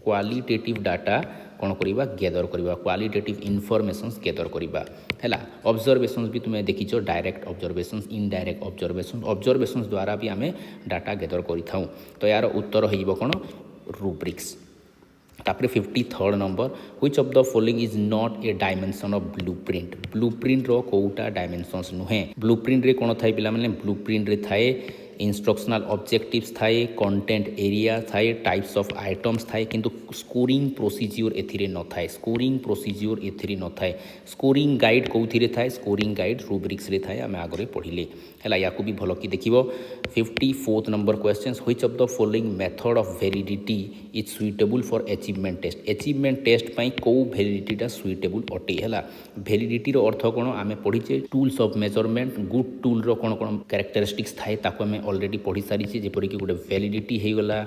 क्वालिटेटिव डाटा कौन करवा गैदर करवा क्वालिटेटिव इनफॉरमेशंस गैदर करवा है ऑब्जर्वेशंस भी तुम्हें देखीच डायरेक्ट ऑब्जर्वेशंस इनडायरेक्ट ऑब्जर्वेशंस द्वारा भी आम डाटा गैदर करिथाउ तो यार उत्तर हो कौन रुब्रिक्स तापर 53 number which of the following is not a dimension of blueprint रो कोटा डायमेंशंस नुहे ब्लूप्रिंट रे कौन थाए पिला माने ब्लूप्रिंट रे थाए इंस्ट्रक्शनल ऑब्जेक्टिव्स थाए कंटेंट एरिया थाए टाइप्स ऑफ आइटम्स थाए किंतु स्कोरिंग प्रोसीज्योर एथिरे न थाए स्कोरिंग प्रोसीज्योर एथिरे न थाए स्कोरिंग गाइड कौथिरे थाए स्कोरिंग गाइड रूब्रिक्स रे थाए आमे आगरे पढ़िले हला याकू भी भलो कि देखिबो 54th number question which of the following method of validity is suitable for achievement test पई को वैलिडिटीटा सुइटेबल अटे हला वैलिडिटी रो अर्थ कोन आमे पढ़िचे tools of measurement good tool रो कोन कोन कैरेक्टरिस्टिक्स थाए ताको आमे ऑलरेडी पढ़ी सारी जे जेपरि कि गोटे वैलिडिटी हे गला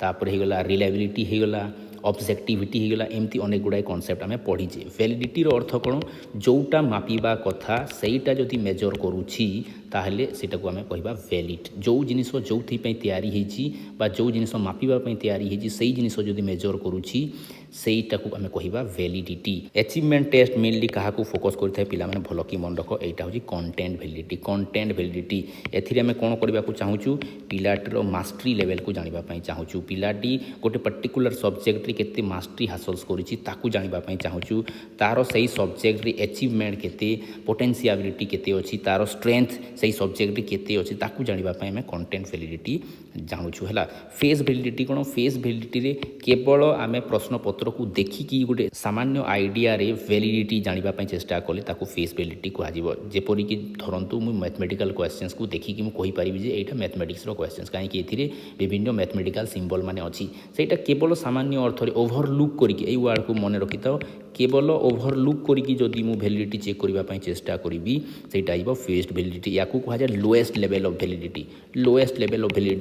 तापर हे गला रिलायबिलिटी हे गला ऑब्जेक्टिविटी हो गला एमती अनेक गुड़ाए कॉन्सेप्ट आम पढ़ीचे वैलिडिटी अर्थ कौन जोटा मापिबा कथा सेटा जदि मेजर करुछि ताहले सेटा को आम कहबा वैलिड जो जिनिस जो तैयारी होइछि बा जो जिनिस मापिबा पई तैयारी होइछि सेही जिनिस जदि मेजर करुछि सेटा को आम कहबा वैलिडिटी अचीवमेंट टेस्ट मेनली क्या फोकस करता है पिला माने भल कि मन रख एटा होछि कंटेंट वैलिडिटी एथिरे आम कौन करबा को चाहूछु पिलाटर मास्टरी लेवल को जानिबा पई चाहूछु पिलाटी गोटे पर्टिकुलर सब्जेक्ट रे केते मास्टरी हासिल करिछि ताकू जानिबा पई चाहूछु तारो सही सब्जेक्ट रे अचीवमेंट केते पोटेंशियलिटी केते अछि तारो स्ट्रेंथ सही सब्जेक्ट रे केते अछि ताकू जानिबा पई आम कंटेंट वैलिडिटी जानुछु हला फेस वैलिडिटी कोन फेस वैलिडिटी रे केवल आम प्रश्न पत्र को देखिकी गोटे सामान्य आइडिया रे वैलिडिटी जानिबा पई चेष्टा कले ताकू फेस वैलिडिटी कहजिवो जेपरि कि धरंतु मु मैथमेटिकल क्वेश्चंस को देखिकी मु कहि परिबि जे एटा मैथमेटिक्स रो क्वेश्चंस काहे कि एथिरे विभिन्न मैथमेटिकल सिंबल माने अछि सेटा केवल सामान्य अर्थ रे ओवरलुक करिके एई वर्ड को मन रखिताओ केवल ओवरलुक करिकी जदि मु वैलिडिटी चेक करबा पई चेष्टा करिबि सेटा आइबो फेस वैलिडिटी याकू कहा जाय lowest level of validity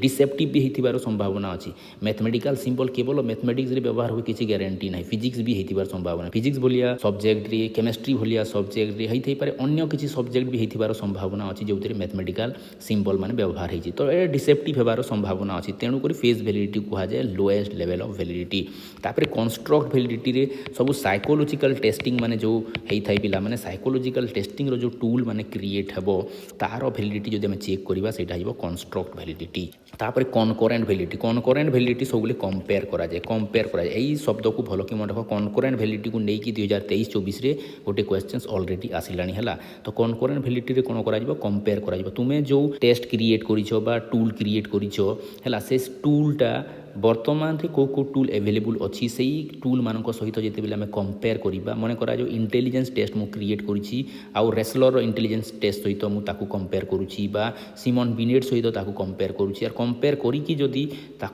deceptive भी हेतिबार संभावना अछि मैथमेटिकल सिंबल केवल मैथमेटिक्स रे व्यवहार हो किछि गारंटी नै फिजिक्स भी हेतिबार संभावना फिजिक्स भलिया सब्जेक्ट रे केमिस्ट्री भलिया सब्जेक्ट रे हेथै पारे अन्य किछि सब्जेक्ट भी हेतिबार संभावना अछि जोथिरे मैथमेटिकल सिंबल माने व्यवहार हेछि तो ए डिसेप्टिव हेबार संभावना अछि तेनु करी फेस वैलिडिटी कहा जाय लोएस्ट लेवल ऑफ वैलिडिटी तापरे कंस्ट्रक्ट वैलिडिटी रे सब साइकोलॉजिकल टेस्टिंग माने जो हेथाय पिला माने साइकोलॉजिकल टेस्टिंग रो जो टूल माने क्रिएट हेबो तार वैलिडिटी जदि हम चेक करबा सेटा हिबो कंस्ट्रक्ट वैलिडिटी तापर कॉनकरेंट वैलिडिटी सब कंपेयर करा जाए एई शब्द को भलो कि मन रख कॉनकरेंट वैलिडिटी को नेकी 2023-24 रे गोटे क्वेश्चंस ऑलरेडी आसिलानी हला तो कॉनकरेंट वैलिडिटी रे कोन करा जिवो कंपेयर करा जिवो तुमे जो टेस्ट क्रिएट करिछो बा टूल क्रिएट करिछो हला से टूलटा वर्तमान रे को टूल अवेलेबल अच्छी से टूल मान सहित जिते बेले आम कंपेयर करवा मन करा जो इंटेलिजेंस टेस्ट मु क्रिएट करुच्ची आउ रेसलर इंटेलिजेंस टेस्ट सहित मुझे कंपेयर करुच्ची बा सिमन बिनेट सहित कंपेयर करुच्ची और कंपेयर करी जदि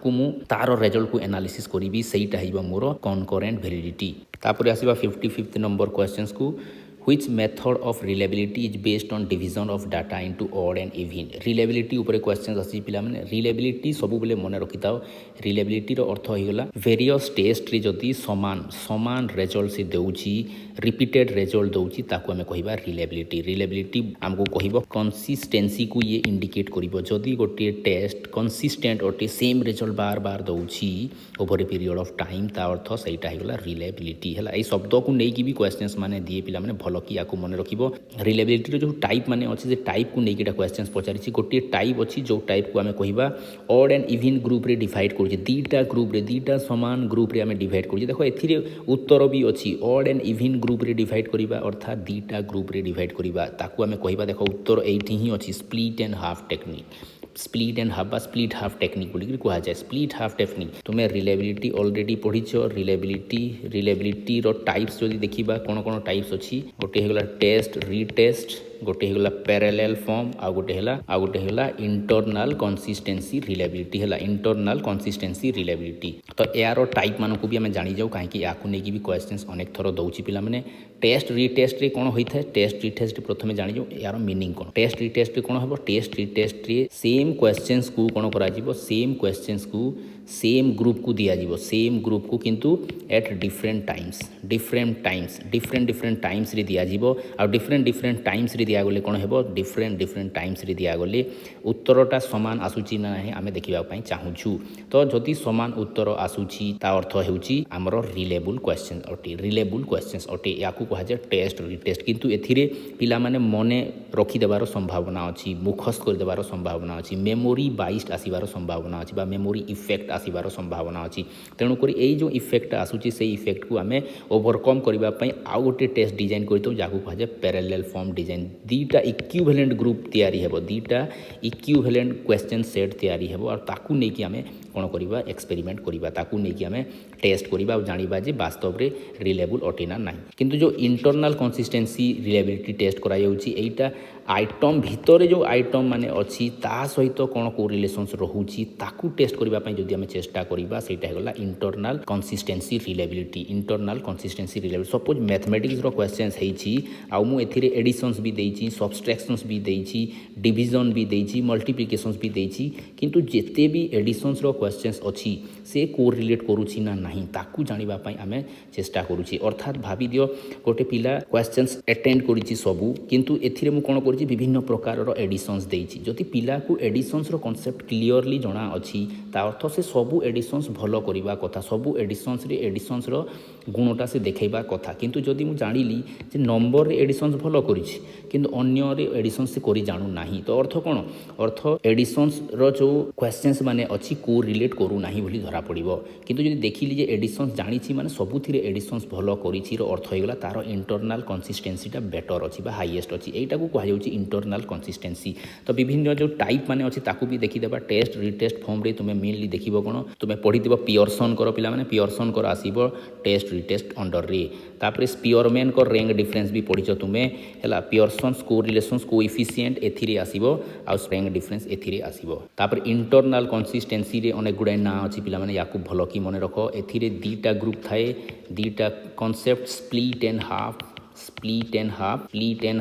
मु तार रिजल्ट को एनालिसिस करी सेटा हिबा मोर कॉनकरेंट वैलिडिटी तापर आसीबा 55th नंबर क्वेश्चंस को Which method of reliability is based on division of data into odd and even? Reliability ऊपर क्वेश्चन आसी पिला माने reliability सब बेले मन रखिताओ reliability रो अर्थ होइगला various test रे जदि समान रिजल्ट से देउची रिपीटेड रिजल्ट दउची ताको हमें कहिबा reliability हमको कहिबो कंसिस्टेंसी को ये इंडिकेट करिवो जदि गोटे टेस्ट कंसिस्टेंट ओटे सेम रिजल्ट बार बार दउची over a period of time ता अर्थ सेटा होइगला reliability हला ए शब्द को नै कि भी क्वेश्चंस माने दिए पिला माने भलो कि याकू मन रखिबो रिलायबिलिटी जो टाइप माने अछि जे टाइप को नेकी क्वेश्चंस पचारिछि गोटे टाइप अछि जो टाइप को हमें कहिबा ऑड एंड इवन ग्रुप रे डिवाइड करूछि दीटा समान ग्रुप रे हमें डिवाइड करूछि देखो एथिरे उत्तर भी अछि ऑड एंड इवन ग्रुप रे डिवाइड करिबा अर्थात दीटा ग्रुप रे डिवाइड करिबा ताकू हमें कहिबा देखो उत्तर एठी ही अछि स्प्लिट एंड हाफ टेक्निक बोली कहा जाए स्प्लिट हाफ टेक्निक तुम्हें रिलायबिलिटी ऑलरेडी पढ़ीछ रिलायबिलिटी रो टाइप्स जदि देखिबा कोन टाइप्स अछि गोटे हेगला टेस्ट रीटेस्ट गोटे हेगला पैरेलल फॉर्म आ गोटे हेला इंटरनल कंसिस्टेंसी रिलायबिलिटी तो यार टाइप मान को भी आम जानी जाऊ कहीं याकू नहीं भी क्वेश्चंस अनेक थर दउची पिला माने टेस्ट रिटेस्ट रे कोन होइथा टेस्ट रिटेस्ट प्रथमे जानी जाऊ यार मीनिंग कोन टेस्ट रिटेस्ट रे कोन हबो टेस्ट रिटेस्ट रे सेम क्वेश्चंस को कोन करा जिवो सेम क्वेश्चंस को सेम ग्रुप को दिया जिवो सेम ग्रुप को किंतु एट डिफरेंट टाइम्स रे दिया जिवो आ डिफरेंट टाइम्स रे दिया गले कोन हेबो डिफरेंट टाइम्स रे दिया गले उत्तरटा समान आसुची ना नाही आमे देखिबा पई चाहूछु तो जदि समान उत्तर आसुची ता अर्थ हेउची हमरो रिलेबल क्वेश्चंस अटे याकू कहा जाय टेस्ट रिटेस्ट किंतु एथिरे पिला माने मने रखि देबार संभावना अछि मुखस्त कर देबार संभावना अछि मेमोरी बाइस्ड आसीबार संभावना अछि बा मेमोरी इफेक्ट आसबार संभावना अच्छी तेणुक यही जो इफेक्ट आसूँ से इफेक्ट को आम ओवरकम करने आउ गोटे टेस्ट डिजाइन कर जहाँ कहुए पैरेलल फॉर्म डिजाइन दीटा इक्विवेलेंट ग्रुप तैयारी हेबो दीटा इक्विवेलेंट क्वेश्चन सेट तैयारी हेबो और ताकू नहीं कि आम कौन करवा एक्सपेरिमेंट करवा ताकू नहीं कि आम टेस्ट करवा और जाना जे वास्तव में रिलेबल अटे ना ना किंतु जो इंटरनल कंसिस्टेंसी रिलेबिलिटी टेस्ट कराइटा आइटम भितर जो आइटम माने अच्छी ता सहित कौन को रिलेशंस रोचे ताकू टेस्ट करने जदि आम चेष्टा करवा सेटा होगा internal consistency reliability internal consistency reliability suppose mathematics questions होती आउ मुझे एडिशंस भी देती सब्सट्रैक्शंस भी देती डिविजन भी देती मल्टीप्लिकेशंस भी देती किंतु जिते भी एडिशंस क्वेश्चंस अच्छी से को रिलेट करुँची ना नहीं ताकू जानापी आम चेष्टा करुँची अर्थात भावी दियो गोटे पिला क्वेश्चंस अटेंड करिछि सबू किंतु एथिरे मु कोन करिछि विभिन्न प्रकार एडिशंस देइछि जदि पिला को एडिशंस रो कांसेप्ट क्लियरली जणा अछि ता अर्थ से सबू एडिशंस भलो करिबा कथा सबू एडिशंस रो गुणटा से देखैबा कथा किंतु जदि मु जानिली जे नंबर रे एडिशंस भलो करिछि किंतु अन्य रे एडिशंस से करि जानु नाही तो अर्थ कोन अर्थ एडिशंस रो जो क्वेश्चंस माने अछि को रिलेट करू नाही बोली धरा पड़िबो किंतु जदि देखिली जे एडिशंस जानिछि माने सबुथिरे एडिशंस भलो करिछि रो अर्थ होइगला तारो इंटरनल कंसिस्टेंसीटा बेटर अच्छी हाइएस्ट अच्छी यहीटा को कहुच्छी इंटरनल कंसिस्टेंसी तो विभिन्न जो टाइप माने अच्छी ताकू भी देखीदेबा टेस्ट रिटेस्ट फॉर्म रे तुम्हें मेनली देखिबो कोन तुम्हें पढ़ीथिबो पियर्सन कर पिला माने पियर्सन कर आसीबो टेस्ट रिटेस्ट अंडर रे तापर स्पियरमैन को रैंक डिफरेंस भी पढ़ीछ तुम्हें हैला पियर्सन को रिलेशंस कोएफिशिएंट एथिरे आसीबो आ रैंक डिफरेंस एथिरे आसीबो तापर इंटरनल कंसिस्टेंसी रे अनेक गुडे ना अच्छी पिला माने याकू भलो की मन रख एथिरे दीटा ग्रुप थाए दीटा कांसेप्ट स्प्लिट एंड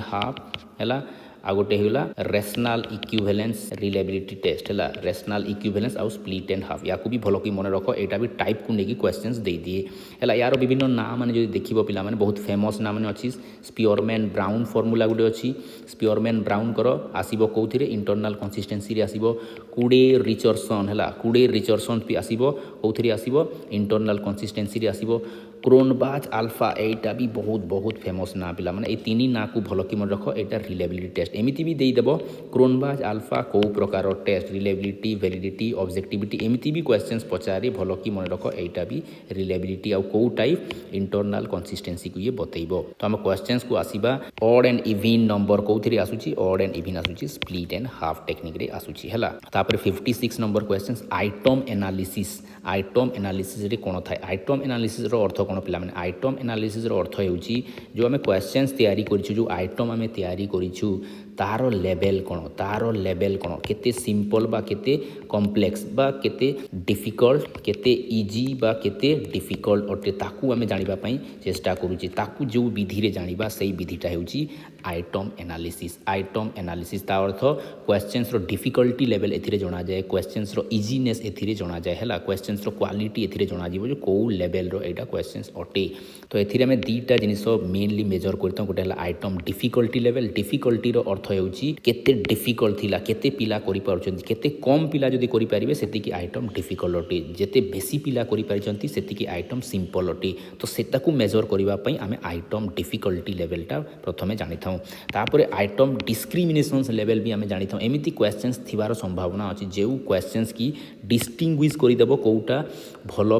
हाफ हैला आ गोटे होगा रेशनल इक्विवेलेंस रिलेबिलिटी टेस्ट है रेशनल इक्विवेलेंस आउ स्प्लिट एंड हाफ या भी भल कि मन रख यहाँ भी टाइप को लेकिन क्वेश्चंस दे दिए है यार विभिन्न ना मैंने जो देखो पिला माने बहुत फेमस ना मैंने अच्छी स्पियरमैन ब्राउन फर्मूला गोटे अच्छी स्पियरमैन ब्राउन कर आसो कौन इंटरनल कंसिस्टेंसी आसो कुडे रिचर्सन है कुडे रिचर्सन भी आसो कौन आसो इंटरनल कंसिस्टेंसी आसो क्रोनबाच अल्फा एटा भी बहुत बहुत फेमस ना पिला माने तीन ना को भल कि मन रख यहाँ रिलेबिलिटी टेस्ट एमती भी देदेव क्रोनबाच अल्फा कौ प्रकार टेस्ट रिलेबिलिटी वैलिडिटी ऑब्जेक्टिविटी एमती भी क्वेश्चंस पचारे भल कि मन रख यहाँ भी रिलेबिलिटी आउ कौ टाइप इंटरनल कंसिस्टेंसी को ये बतैब तो आम क्वेश्चंस को आसवा ऑड एंड इवन नंबर कौन आसूची ऑड एंड इवन आसूची स्प्लिट एंड हाफ टेक्निक रे आसूची है तापर 56 नंबर क्वेश्चंस आइटम एनालिसिस रे कौन थाए आइटम एनालिसिस रो अर्थ कौन पिला माने आइटम एनालिसिस रो अर्थ होउची जो आम क्वेश्चंस तैयारी करिछु जो आइटम आम तैयारी करिछु तारो लेवल कौन केते सिंपल बा केते कॉम्प्लेक्स बा केते डिफिकल्ट केते इजी बा केते डिफिकल्ट अटे ताकू आम जानिबा पई चेष्टा करूची ताकू जो विधि रे जानिबा सही विधिटा होउची आइटम एनालिसिस ता अर्थ क्वेश्चंस रो डिफिकल्टी लेवल एथिरे जणा जाए क्वेश्चंस रो इजीनेस एथिरे जणा जाए हैला क्वेश्चंस रो क्वालिटी एथिरे जणा जीवो जो को लेवल रो एटा क्वेश्चंस अटे तो एथिरे में दीटा जिनिस मेनली मेजर करता गोटे है आइटम डिफिकल्टी लेवल डिफिकल्टी रो अर्थ होउची केते डिफिकल्ट थिला केते पिला करि पारुचंती केते कम पिला जदी करि पारिबे सेतिकी आइटम डिफिकल्ट अटे जेते बेसी पिला करि पारिचंती सेतिकी आइटम सिंपल अटे तो सेताकू मेजर करिबा पई आमे आइटम डिफिकल्टी लेवलटा प्रथमे जानि थाउ तापर आइटम डिस्क्रिमिनेशंस लेवल भी आमे जानि थाउ एमिति क्वेश्चंस थिबार संभावना अछि जेउ क्वेश्चंस की डिस्टिंग्विश करि देबो कोउटा भलो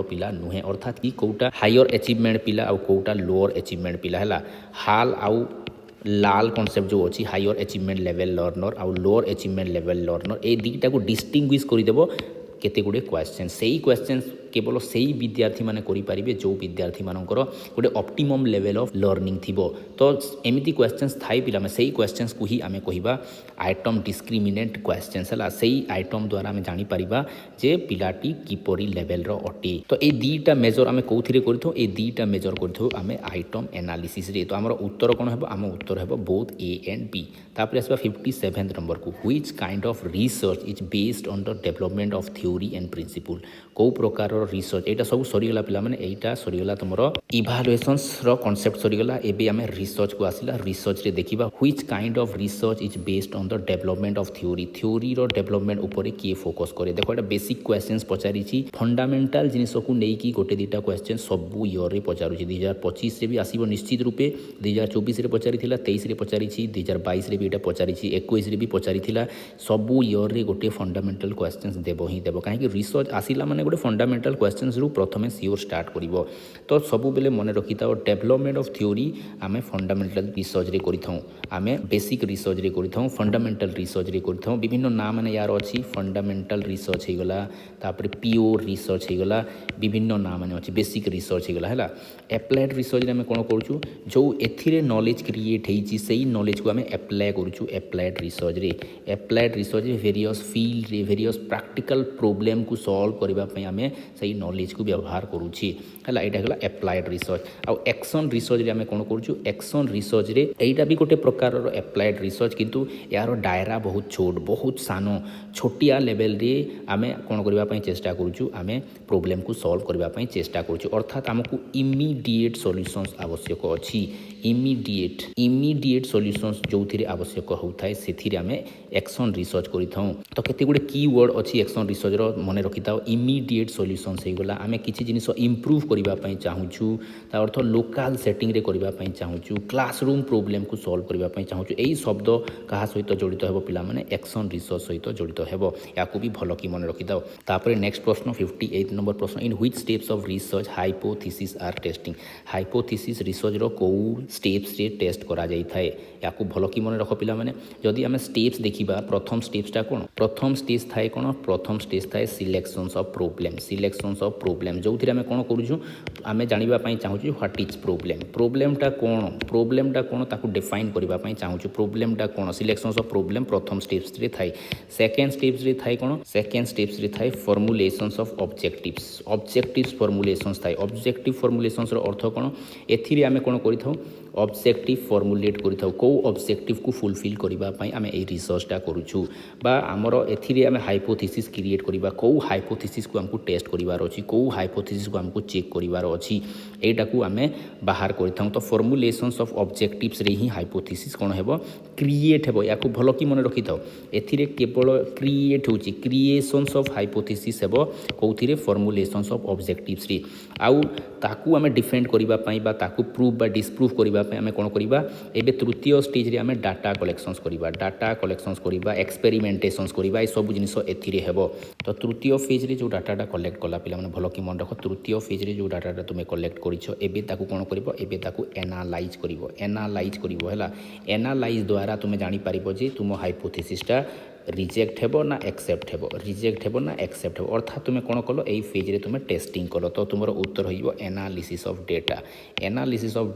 पिला नुहे अर्थात कि कोउटा हायर अचीवमेंट पिला आ कोउटा लोअर अचीवमेंट पिला हैला हाल आउ लाल कॉन्सेप्ट जो अच्छी हायर अचीवमेंट लेवल लर्नर आउ लोअर अचीवमेंट लेवल लर्नर ए दुईटा को डिस्टिंग्विश करदेव केते गुडे क्वेश्चन सही क्वेश्चन केवल सही विद्यार्थी माने करि पारिबे जो विद्यार्थी मानकर गोटे ऑप्टिमम लेवल ऑफ लर्निंग थिबो तो एमिति क्वेश्चंस थाई पिला में सही क्वेश्चंस को ही आमे कहिबा आइटम डिस्क्रिमिनेंट क्वेश्चंस हला सही आइटम द्वारा आमे जानि पारिबा जे पिलाटी किपरि लेवल रो अटे तो ए दीटा मेजर आमे कोथिरे करथो ए दीटा मेजर करथो आमे आइटम एनालिसिस रे तो हमर उत्तर कोन हेबो आम उत्तर हेबो बोथ ए एंड बी तापर आसबा 57 नंबर को which kind of research is based on the development of theory and principle को प्रकार रिसर्च एटा सब सरीगला पिला माने एटा सरीगला तुमरो इभालुएशंस रो कांसेप्ट सरीगला एबे आमे रिसर्च को आसिला रिसर्च रे देखिबा which kind of research is based on the development of theory रो डेवलपमेंट ऊपर किए फोकस करे देखो एटा बेसिक क्वेश्चंस पचारी छी फंडामेंटल जिनिस को नै की गोटे दिटा क्वेश्चन सब ईयर रे पचारु छी 2025 रे भी आसीबो निश्चित रूपे 2024 रे पचारी थिला 23 रे पचारी छी 2022 रे भी एटा पचारी छी 21 रे भी पचारी थिला सब ईयर रे गोटे फंडामेंटल क्वेश्चंस देबो ही देबो काहे कि रिसर्च आसिला माने गोटे फंडामेंटल क्वेश्चंस रु प्रथमे सियोर स्टार्ट करिवो तो सब बेले मन रखिताओ डेवलपमेंट ऑफ थ्योरी आमे फंडामेंटल रिसर्च रे करिथाउ आमे बेसिक रिसर्च रे करिथाउ फंडामेंटल रिसर्च रे करिथाउ विभिन्न नाम माने यार अछि फंडामेंटल रिसर्च हे गला तापर प्योर रिसर्च हे गला विभिन्न नाम माने अछि बेसिक रिसर्च हे गला हला एप्लाइड रिसर्च रे आमे कोन करछु जो एथिरे नॉलेज क्रिएट हेछि सेही नॉलेज को आमे अप्लाई करछु एप्लाइड रिसर्च रे वेरियस फील्ड रे वेरियस प्रैक्टिकल प्रॉब्लम को सॉल्व करबा पई आमे सेही नॉलेज को व्यवहार करूछि हला एटा हला एप्लाइड रिसर्च आ एक्शन रिसर्च रे आमे कोन करछु एक्शन रिसर्च रे एटा भी गोटे प्रकार रो एप्लाइड रिसर्च किंतु यार दायरा बहुत छोट बहुत सानो छोटिया लेवल रे आमे कोन करबा पई चेष्टा करछु आमे प्रॉब्लम को सॉल्व करबा पई चेष्टा करछु अर्थात हमकु इमीडिएट सॉल्यूशंस आवश्यक अछि इमीडिएट सॉल्यूशंस जोथिरे आवश्यक होथाय सेथिरे आमे एक्शन रिसर्च करिथाउ तो केते गुडे कीवर्ड अछि एक्शन रिसर्च रो मने रखिताओ इमीडिएट सॉल्यूशंस हे गला आमे किछि जिनिस इंप्रूव करबा पई चाहूछु ता अर्थ लोकल सेटिंग रे करबा पई चाहूछु क्लासरूम प्रॉब्लम को सॉल्व करबा पई चाहूछु एई शब्द कहा सहित जड़ित हेबो पिला माने एक्शन रिसर्च सहित जड़ित हेबो याकू भी भलो की मने रखिताओ तापर नेक्स्ट प्रश्न 58 नंबर प्रश्न in which steps of research hypothesis are testing hypothesis research रो को स्टेप्स रे टेस्ट करा जाई थाए याकू भलो की मने रख पिला माने जदी हमें स्टेप्स देखिबा प्रथम स्टेप्सटा कोन प्रथम स्टेज थाए कोन प्रथम स्टेज थाए सिलेक्शंस ऑफ प्रॉब्लम जो थिरे हमें कोन करूछु हमें जानिबा पई चाहूछु व्हाट इज प्रॉब्लमटा कोन ताकू डिफाइन करबा पई चाहूछु प्रॉब्लमटा कोन सिलेक्शंस ऑफ प्रॉब्लम प्रथम स्टेप्स रे थाए सेकंड स्टेप्स रे थाए कोन सेकंड स्टेप्स रे थाए फॉर्मुलेशंस ऑफ ऑब्जेक्टिव्स फॉर्मुलेशंस थाए ऑब्जेक्टिव फॉर्मुलेशंस रो अर्थ कोन एथिरे हमें कोन करिथाउ ऑब्जेक्टिव फॉर्मुलेट करिथाउ को ऑब्जेक्टिव को फुलफिल करबा पई आमे ए रिसर्चटा करूछु बा हमरो एथिरे आमे हाइपोथेसिस क्रिएट करबा को हाइपोथेसिस को हमको टेस्ट करिवार अछि को हाइपोथेसिस को हमको चेक करिवार अछि एटा को आमे बाहर करिथाउ तो फॉर्मुलेशंस ऑफ ऑब्जेक्टिव्स रे ही हाइपोथेसिस कोन हेबो क्रिएट हेबो याकू भलो की मन रखिथाउ एथिरे केवल क्रिएट होछि क्रिएशंस ऑफ हाइपोथेसिस हेबो कोथिरे फॉर्मुलेशंस ऑफ ऑब्जेक्टिव्स रे आउ ताकू आमे डिफेंड करिबा पई बा ताकू प्रूव बा डिस्प्रूव करिबा आमे कोन करिबा एबे तृतीय स्टेज रे आमे डाटा कलेक्शंस करिबा एक्सपेरिमेंटेशंस करिबा ए सब जिनिस एथिरे हेबो तो तृतीय फेज रे जो डाटाटा कलेक्ट कला पिला माने भलो की मन रख तृतीय फेज रे जो डाटाटा तुमे कलेक्ट करिछो एबे ताकू कोन करिवो एबे ताकू एनालाइज करिवो हला एनालाइज द्वारा तुमे जानि पारिबो जे तुम हाइपोथेसिसटा रिजेक्ट हेबो ना एक्सेप्ट हेबो अर्थात तुमे कोन कलो एई फेज रे तुमे टेस्टिंग कलो तो तुमर उत्तर होइबो एनालिसिस ऑफ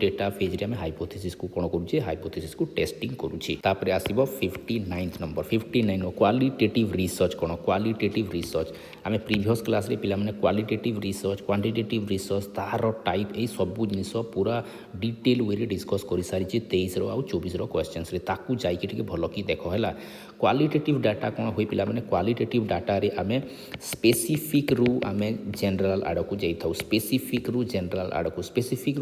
डेटा फेज रे हम हाइपोथेसिस को कोन करूची हाइपोथेसिस को टेस्टिंग करूची तापर आसीबो 59 नंबर क्वालिटेटिव रिसर्च कोन क्वालिटेटिव रिसर्च आमे प्रीवियस क्लास रे पिला माने क्वालिटेटिव रिसर्च क्वांटिटेटिव रिसर्च तार टाइप ए सब जिनिस पूरा डिटेल वे रे डिस्कस करि सारी छी 23 रो आ 24 रो क्वेश्चंस रे ताकू जाई के भलो की देखो हला क्वालिटेटिव डाटा कोन होई पिला माने क्वालिटेटिव डाटा रे आमे स्पेसिफिक रु आमे जनरल आडकू जाइथाउ स्पेसिफिक रु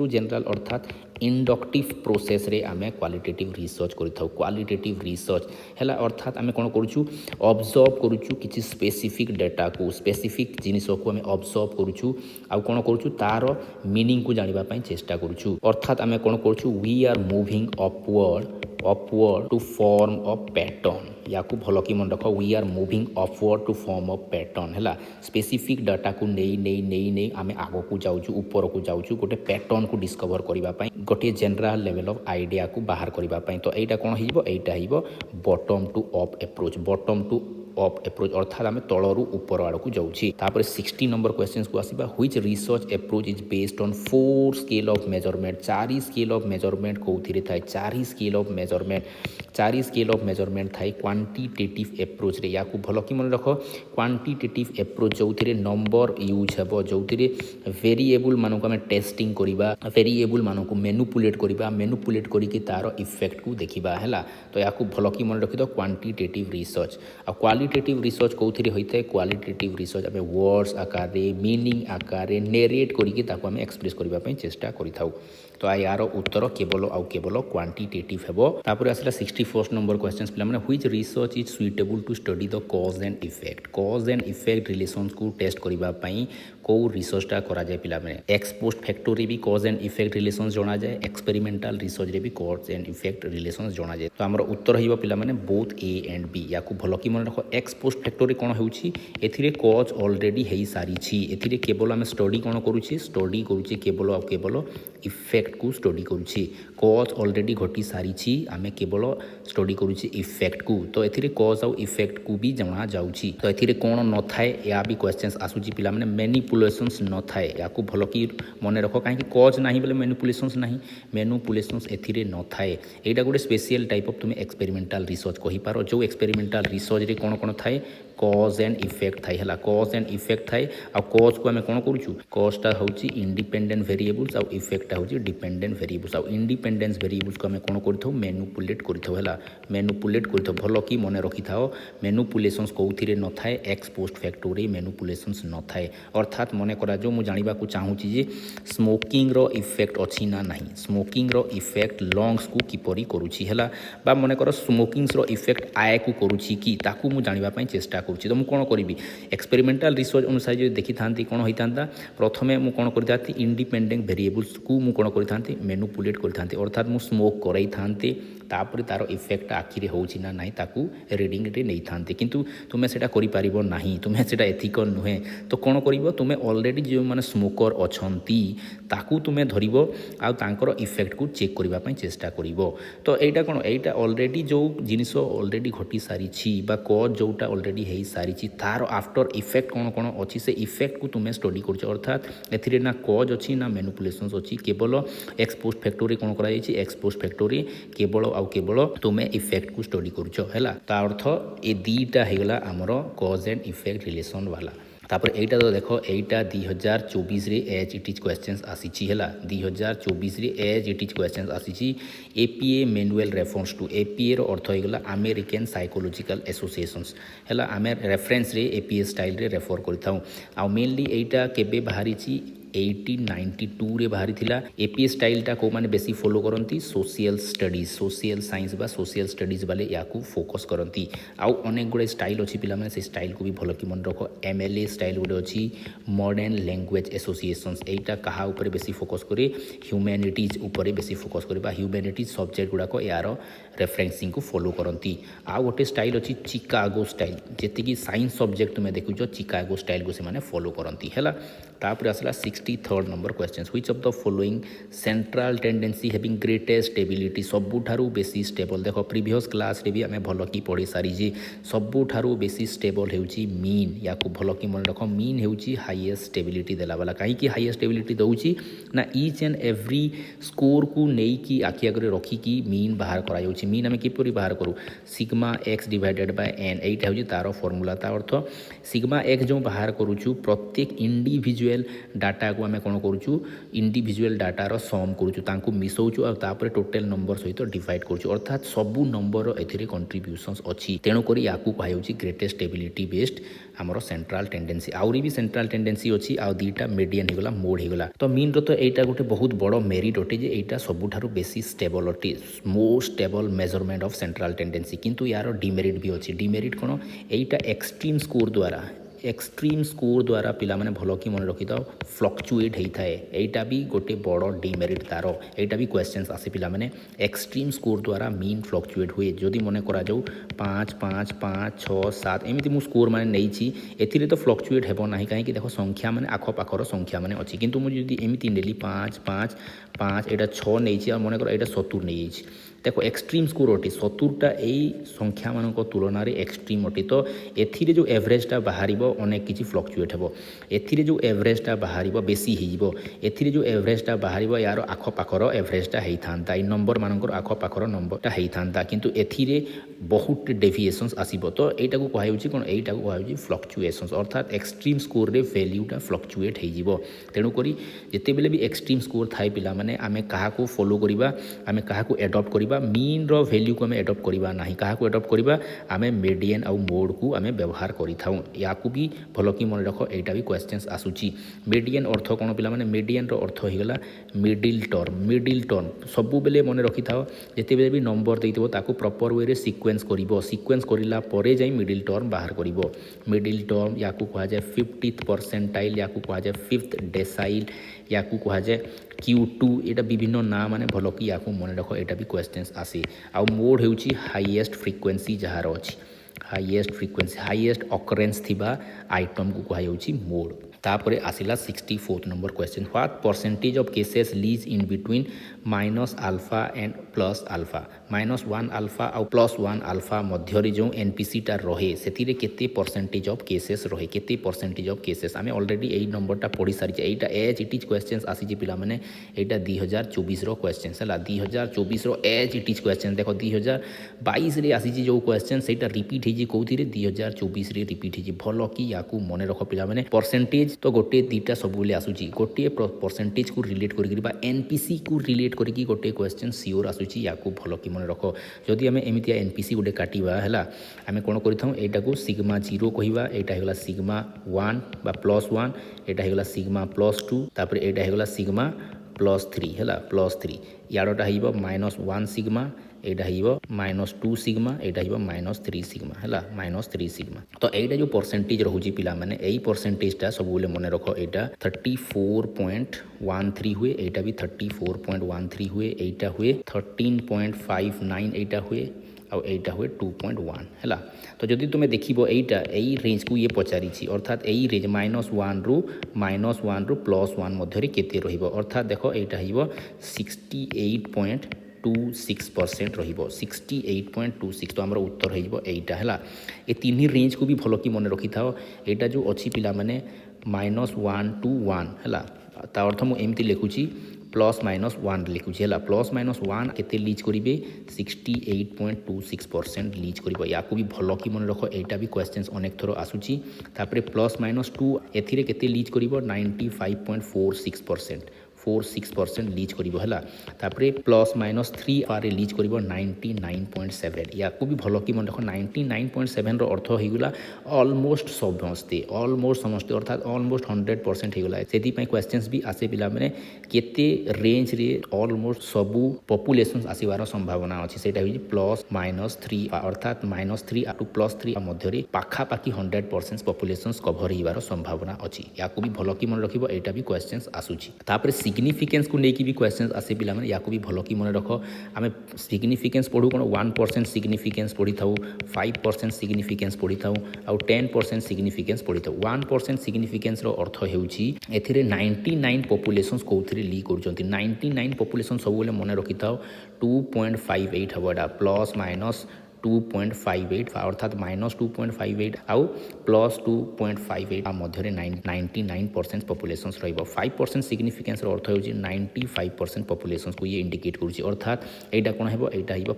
जनरल अर्थात इंडक्टिव प्रोसेस रे आमे क्वालिटेटिव रिसर्च करिथाउ क्वालिटेटिव रिसर्च हला अर्थात आमे कोन करूछु ऑब्जर्व करूछु किछि स्पेसिफिक डाटा को स्पेसिफिक जिनिस को आमे ऑब्जर्व करूछु आ कोन करूछु तार मीनिंग को जानिबा पई चेष्टा करूछु अर्थात आमे कोन करूछु we are moving upward to form a pattern याकू भलो की मन रख we are moving upward to form a pattern हला स्पेसिफिक डाटा को नै आमे आगो को जाउछु ऊपर को जाउछु गोटे पैटर्न को डिस्कवर करिबा पई गोटे जनरल लेवल ऑफ आइडिया को बाहर करिबा पई तो एटा कोन हिबो एटा हिबो बॉटम टू अप अप्रोच अर्थात आमे तळरू ऊपर आड़ को जाउछि तापर 60 नंबर क्वेश्चंस को आसीबा which research approach is based on 4 scale of measurement 4 scale of measurement कोथिरे थाए 4 स्केल ऑफ मेजरमेंट चारि स्केल ऑफ मेजरमेंट थाए क्वांटिटेटिव एप्रोच रे या भल कि मन रख क्वांटिटेटिव एप्रोच जो नंबर यूज हेबो जो वेरिएबल मानक आम टेस्टिंग करवा वेरिएबल मानक मैनिपुलेट करवा मैनिपुलेट करके तार इफेक्ट को देखा है तो या भल कि मन रखी क्वांटिटेटिव रिसर्च आ क्वालिटेटिव रिसर्च कौन होता है क्वालिटेटिव रिसर्च आम वर्ड्स आकार मीनिंग आकार नेरेट करके एक्सप्रेस करने चेष्टा करूँ तो यार उत्तर केवल आउ केवल क्वांटिटेटिव हेबो तापर आसला 61 नंबर क्वेश्चन पिला माने which research is suitable to study the cause and effect relations को टेस्ट करबा पई को रिसर्चटा करा जाय पिला माने एक्स पोस्ट फैक्टर रे भी कॉज एंड इफेक्ट रिलेशंस जणा जाय एक्सपेरिमेंटल रिसर्च रे भी कॉज एंड इफेक्ट रिलेशंस जणा जाय तो हमर उत्तर होइबो पिला माने बोथ ए एंड बी याकू भलो कि मन रखो एक्स पोस्ट फैक्टर रे कोन होउची एथिरे कॉज ऑलरेडी हेई सारी छी एथिरे केवल हम स्टडी कोन करूची केवल आ केवल इफेक्ट को स्टडी करुच्छी कॉज ऑलरेडी घटी सारी आमे केवल स्टडी करुच्छे इफेक्ट को तो एथिरे कॉज आउ इफेक्ट को भी जना जाउची तो एथिरे कोन न थाए या भी क्वेश्चंस आसुची पिला माने मैनिपुलेशंस न थाए याकू भलो कि मन रख काहे कि कॉज नाही बोले मैनिपुलेशंस एथिरे न थाए एटा गोटे स्पेशल टाइप ऑफ तुम एक्सपेरिमेंटल रिसर्च कहि पारो जो एक्सपेरिमेंटल रिसर्च रे कोन थाए कॉज एंड इफेक्ट थाए हला कॉज एंड इफेक्ट थाए आ कॉज को आमे कोन करूछु कॉजटा होची इंडिपेंडेंट वेरिएबल्स आ इफेक्टटा होची डिपेंडेंट वेरिएबल्स आ इंडिपेंडेंस वेरिएबल्स को आमे कोन करथौ मैनिपुलेट करथौ हला मैनिपुलेट करथौ भलो कि मने रखि थाओ मैनिपुलेशंस कोउथिरे न थाए एक्स पोस्ट फैक्टर रे मैनिपुलेशंस न थाए अर्थात मने करा जो मु जानिबा को चाहूची जे स्मोकिंग रो इफेक्ट अछि ना नाही स्मोकिंग रो इफेक्ट लंग्स को किपरि करूची हला बा मने कर स्मोकिंग रो इफेक्ट आय को करूची कि ताकू मु जानिबा पई चेष्टा करूची तो मु कोन करिवि एक्सपेरिमेंटल रिसर्च अनुसार जो देखि थांती कोन होइतांता प्रथमे मु कोन करितांती इंडिपेंडेंट वेरिएबल्स को मु कोन करितांती मैनिपुलेट करितांती अर्थात मु स्मोक करई थांती तापर तार इफेक्ट आखिरे होउची ना नाही ताकू रीडिंग रे नै थांती किंतु तुमे सेटा करि पारिबो नाही तुमे सेटा एथिकल नुहे तो कोन करिवो तुमे ऑलरेडी जो माने स्मोकर अछंती ताकू तुमे धरिबो आ तांकर इफेक्ट को चेक करबा पई चेष्टा करिवो तो एटा कोन एटा ऑलरेडी जो जिनिस ऑलरेडी घटी सारी छी बा कॉज जोटा ऑलरेडी हेई सारी छी तार आफ्टर इफेक्ट कोन कोन अछि से इफेक्ट को तुमे स्टडी करछ अर्थात एथिरे ना कॉज अछि ना मैनिपुलेशंस अछि केवल एक्स पोस्ट फैक्टर रे कोन करा जायछि एक्स पोस्ट फैक्टर रे केवल आउ केवल तुमे इफेक्ट को स्टडी करूछ हैला ता अर्थ ए दीटा हेगला हमर कॉज एंड इफेक्ट रिलेशन वाला तापर एटा तो देखो एटा 2024 रे एज इट इज क्वेश्चंस आसीची हैला 2024 रे एज इट इज क्वेश्चंस आसीची APA manual reference to APA रो अर्थ होइगला अमेरिकन साइकोलॉजिकल एसोसिएशंस हैला आमे रेफरेंस रे एपीए स्टाइल रे रेफर करथाउ आ मेनली एटा केबे बाहरीची 1892 रे बाहरी थिला एपीए स्टाइलटा को माने बेसी फॉलो करंती सोशल स्टडीज सोशल साइंस बा सोशल स्टडीज वाले याकू फोकस करंती आउ अनेक गुडे स्टाइल अछि पिला माने से स्टाइल को भी भलो कि मन रखो एमएलए स्टाइल गुडे अछि मॉडर्न लैंग्वेज एसोसिएशंस एटा कहा ऊपर बेसी फोकस करे ह्यूमैनिटीज ऊपर बेसी फोकस करे बा ह्यूमैनिटीज सब्जेक्ट गुडा को यार रेफरेंसिंग को फॉलो करंती आ गोटे स्टाइल अछि चिकागो स्टाइल जेति कि साइंस सब्जेक्ट में देखु जो चिकागो स्टाइल को से माने फॉलो करंती हैला तापर आसला 63rd number question which of the following central tendency having greatest stability सबुठारु बेसी स्टेबल देखो प्रीवियस क्लास रे भी हमें भलो की पढ़ी सारी जे सबुठारु बेसी स्टेबल हेउची मीन याकू भलो की मन रखो मीन हेउची हाईएस्ट स्टेबिलिटी देला वाला काहे कि हाईएस्ट स्टेबिलिटी दउची ना ईच एंड एवरी स्कोर को नेई की आखि आगरे रखी की मीन बाहर करा जाउची मीन हमें किपरि बाहर करू sigma x divided by n Etah हेउची taro formula ता अर्थ सिग्मा x जो बाहर करूछु प्रत्येक इंडिविजुअल डाटा को आम कौन करूँ इंडिविजुअल डाटार सम करूँ मिसौचु और तापर टोटल नंबर सहित डिवाइड करूँ अर्थात सबू नंबर एथिरे कंट्रीब्यूशंस अच्छी तेणुक या कहुच्छी ग्रेटेस्ट स्टेबिलिटी बेस्ड आमर सेंट्रल टेंडेंसी आउरी भी सेंट्रल टेंडेंसी अच्छी आ दुईटा मीडियन होगला मोड होगला तो मीन तो यहाँ गोटे बहुत बड़ मेरिट अटे जे यहाँ सबुठारु बेसी स्टेबल अटे most stable measurement of central tendency किंतु यार डिमेरिट भी अच्छी डिमेरिट कौन यहाँ एक्सट्रीम स्कोर द्वारा एक्सट्रीम स्कोर द्वारा पिला माने भलो कि मन रखि थाओ फ्लक्चुएट होता है यहाँ भी गोटे बड़ डिमेरिट तार यहाँ भी क्वेश्चंस आसे पिला माने एक्सट्रीम स्कोर द्वारा मीन फ्लक्चुएट हुए जदि मन करा जाऊ 5 5 5 6 7 एमती मु स्कोर माने नहीं एथिरे तो फ्लक्चुएट हेबो नाही काहे कि देखो संख्या माने आख पाखर संख्या माने अछि किंतु मु जदि एमती नेली 5 5 5 एटा 6 नहीं मन कर एटा 70 नहीं देख एक्सट्रीम स्कोर अटे 70टा यही संख्या मान तुलन में एक्सट्रीम अटे तो एथिरे जो एवरेजटा बाहर अनेक किसी फ्लक्चुएट हे एथिरे जो एवरेजटा बाहर बेसी हो एथिरे जो एवरेजटा बाहर यार आखपाखर एवरेजटा होता इन नंबर मानकर आखपाखर नंबरटा होता किंतु एथिरे बहुत डेविएशंस आसीबो तो एटा को कहाउची कोन एटा को कहाउची फ्लक्चुएशंस अर्थात एक्सट्रीम स्कोर रे वैल्यूटा फ्लक्चुएट हो तेणु करी जिते बेले भी एक्सट्रीम स्कोर थाए पिला माने आमे कहा को फॉलो करिबा आमे कहा को एडॉप्ट करिबा मीन रो वैल्यू को आमे एडॉप्ट करिबा नाही कहा को एडॉप्ट करिबा आमे मीडियन आउ मोड को आमे व्यवहार करि थाउ या को भी भलो की मन रखो एटा भी क्वेश्चंस आसुची मीडियन अर्थ कोन पिला माने मीडियन रो अर्थ होइगला मिडिल टर्म सब बेले मन रखि थाओ जिते बेले भी नंबर देइतबो ताको प्रॉपर वे रे सीक्वेंस करिवो सीक्वेंस करिला परे जाई मिडिल टर्म बाहर करिवो मिडिल टर्म या को कहा जाय 50th परसेंटाइल या को कहा जाय 5th डेसाइल या को कहा जाय Q2 एटा विभिन्न ना माने भलो की या को मन रखो एटा भी क्वेश्चंस आसी आ मोड हेउची हाईएस्ट फ्रीक्वेंसी जहार अछि हाईएस्ट ऑकरेंस थिबा आइटम को कहा जाउची मोड तापरे आसिला 64th number question what percentage of cases lease in between minus alpha and plus alpha -1 alpha और +1 अल्फा मध्य जो एनपीसीटा रहे से केते परसेंटेज ऑफ केसेस रहे केते परसेंटेज ऑफ केसेस आम ऑलरेडी यही नंबरटा पढ़ी सारी एटा एज इट इज क्वेश्चन आसी पे मैंने यहाँ 2024 क्वेश्चन है 2024 एज इट इज क्वेश्चन देख 2022 आसी जो क्वेश्चन से रिपीट हो कौन 2024 रिपीट हो भल कि या मन रख पे मैंने परसेंटेज तो गोटे दीटा सब आसूची गोटे परसेंटेज को रिलेट कर एनपीसी को रिलेट करके गोटे क्वेश्चन सियोर आसूची या भल कि मन रख जदि आम एमती एनपीसी गोटे काटिबा है आम कौन कर सिग्मा 0 कहवा यहाँ होगा सिग्मा 1 बा +1 यहाँ होगा सिग्मा +2 तापर यहाँ होगा सिग्मा +3 है +3 यारटा हो -1 सिग्मा यहाँ -2 सिग्मा यहाँ -3 सिग्मा है -3 सिग्मा तो यहाँ जो परसेंटेज रोचे पिला माने यही परसेंटेजटा सब मन रख यहाँ 34.13 हुए यहाँ भी 34.13 हुए यहाँ हुए 13.59 यहाँ हुए और यहाँ हुए 2.1 है तो जदि तुम्हें देखो यहाँ यही रेंज को ये पचारि अर्थात यही रेंज -1 रु +1 मध्य केते रहिबो अर्थात देख यहाँ 68.26% रहिबो 68.26 तो आमर उत्तर हो यहाँ है ये तीन रेंज को भी भल कि मन रखि था यहाँ जो अच्छी पिला माने -1 to 1 है ता अर्थ मुझे लिखुची +-1 लिखुची है +-1 केते लीज करेंगे 68.26% लीज कर या भी भल कि मन रख यहाँ भी क्वेश्चन अनेक थर आसूची +-2 एथिरे केते लीज कर 95.46% लीज कर +-3 आरे लीज कर 99.7 या भी भल कि मन रख 99.7 अर्थ होगा ऑलमोस्ट समस्ते अर्थात ऑलमोस्ट 100% होगा से क्वेश्चंस भी आसे पिला माने केते रेंज रे ऑलमोस्ट सबू पॉपुलेशन आसीबार संभावना अच्छी से +-3 अर्थात -3 टू +3 मध्य पाखापाखि 100% पॉपुलेशन कभर होबार संभावना अच्छी या भी भल कि मन रख यहाँ भी क्वेश्चन आसूची सिग्निफिकेंस को लेकिन भी क्वेश्चन आसे पिला माने या भी भल कि मन रख आम सिग्निफिकेंस पढ़ू कौन 1% सिग्निफिकेंस पढ़ी था 5% सिग्निफिकेंस पढ़ी था और 10% सिग्निफिकेंस पढ़ी था 1% सिग्निफिकेंस अर्थ हो 99 पॉपुलेशन कौन ली कर 99 पॉपुलेशन सब मन रखि था 2.58 हम यहाँ +-2.58 अर्थात -2.58 आउ +2.58 मध्य 99% पॉपुलेशन रो 5% सिग्निफिकेंस अर्थ हो 95% पॉपुलेशन को ये इंडिकेट करुच्ची अर्थात यहाँ कौन हो यहाँ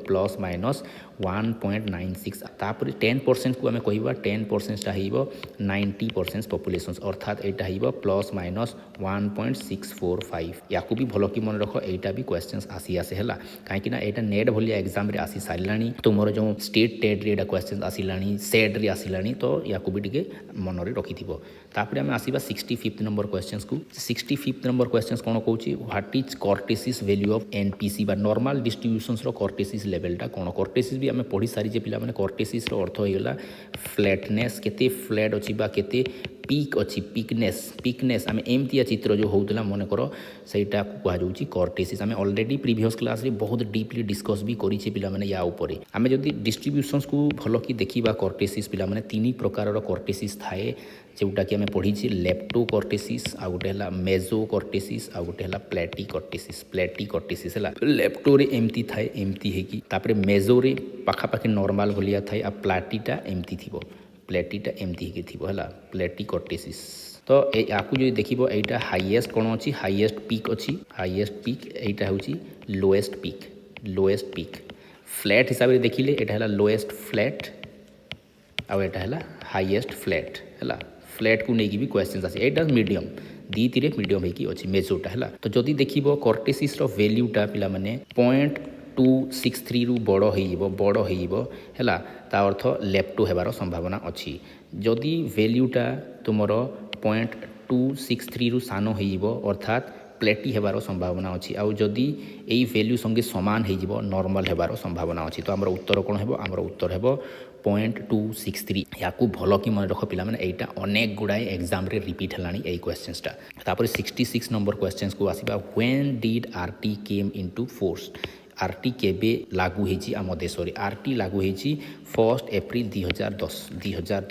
+-1.96 तापर 10% को आम कह 10% हो 90% पॉपुलेशन अर्थात यहाँ हो +-1.645 या भी भल कि मन रख यहाँ भी क्वेश्चन आसी आसे है कहीं यहाँ नेट भाया एग्जाम रे आसी सारे तुमर जो स्टेट टेट रे क्वेश्चन आसला सेड रे आसला तो या भी टे मन में रखि तापर आम आसवा 65th नंबर क्वेश्चन को 65th नंबर क्वेश्चन कौन कौन what is kurtosis value of NPC बा नॉर्मल डिस्ट्रीब्यूशन कर्टेसिस लेवलटा कौन कर्टेसिस भी आम पढ़ी सारी पे मैंने कर्टेसिस अर्थ होगा फ्लैटनेस केते फ्लैट अच्छी बा केते पिक अच्छी पिकनेस आम एमतिया चित्र जो होता मनकर सहीटा कहुच्छी कर्टेसिस आम अलरेडी प्रीवियस क्लास रे बहुत डीपली डिस्कस भी करें पिलाने या उपरे आम जदि डिस्ट्रीब्यूशंस को भल कि देखा कर्टेसिस पिलाने 3 प्रकार कर्टेसिस थाए जोटा कि आम पढ़ी लेप्टो कर्टेसिस आ गोटे है मेजो कर्टेसिस आ गोटे है प्लेटी कर्टेसिस है लेप्टो रे एमती थाए एमती है तापर मेजो रे पाखापाखि नॉर्मल भलिया थाए आ प्लाटीटा एमती थी प्लेटीटा एमती है प्लेटी कर्टेसिस तो याकू जो देख यहाँ हाईएस्ट कौन अच्छी हाईएस्ट पिक अच्छी हाईएस्ट पिक यहाँ हूँ लोएस्ट पिक फ्लैट हिसाब से देखिले यहाँ है लोएस्ट फ्लैट आउ यहाँ है हाईएस्ट फ्लैट है फ्लैट को लेकिन भी क्वेश्चन आसे यहाँ मीडियम दीति मीडियम होगी अच्छी मेजोटा है तो जदि देख कर्टेसिस वैल्यूटा पिला माने 0.263 रु बड़ है ता अर्थ लेप्टो हेबार संभावना अच्छी जदि वैल्यूटा तुमर 0.263 रु सान हो अर्थात प्लेटी हेबार संभावना अच्छी आउ जदि यही वैल्यू संगे सामान हो नॉर्मल हेबार संभावना अच्छी तो आमर उत्तर कौन है आमर उत्तर है 0.263 या भल कि मन रख पिला यहाँ अनेक गुड़ाए एग्जाम रे रिपीट है यही क्वेश्चनटा तापर 66 नंबर क्वेश्चन को आसवा when did RT came into force RT केबे लागू होती आम देश में आरटी लागू होती 1 एप्रिल 2010 यहाँ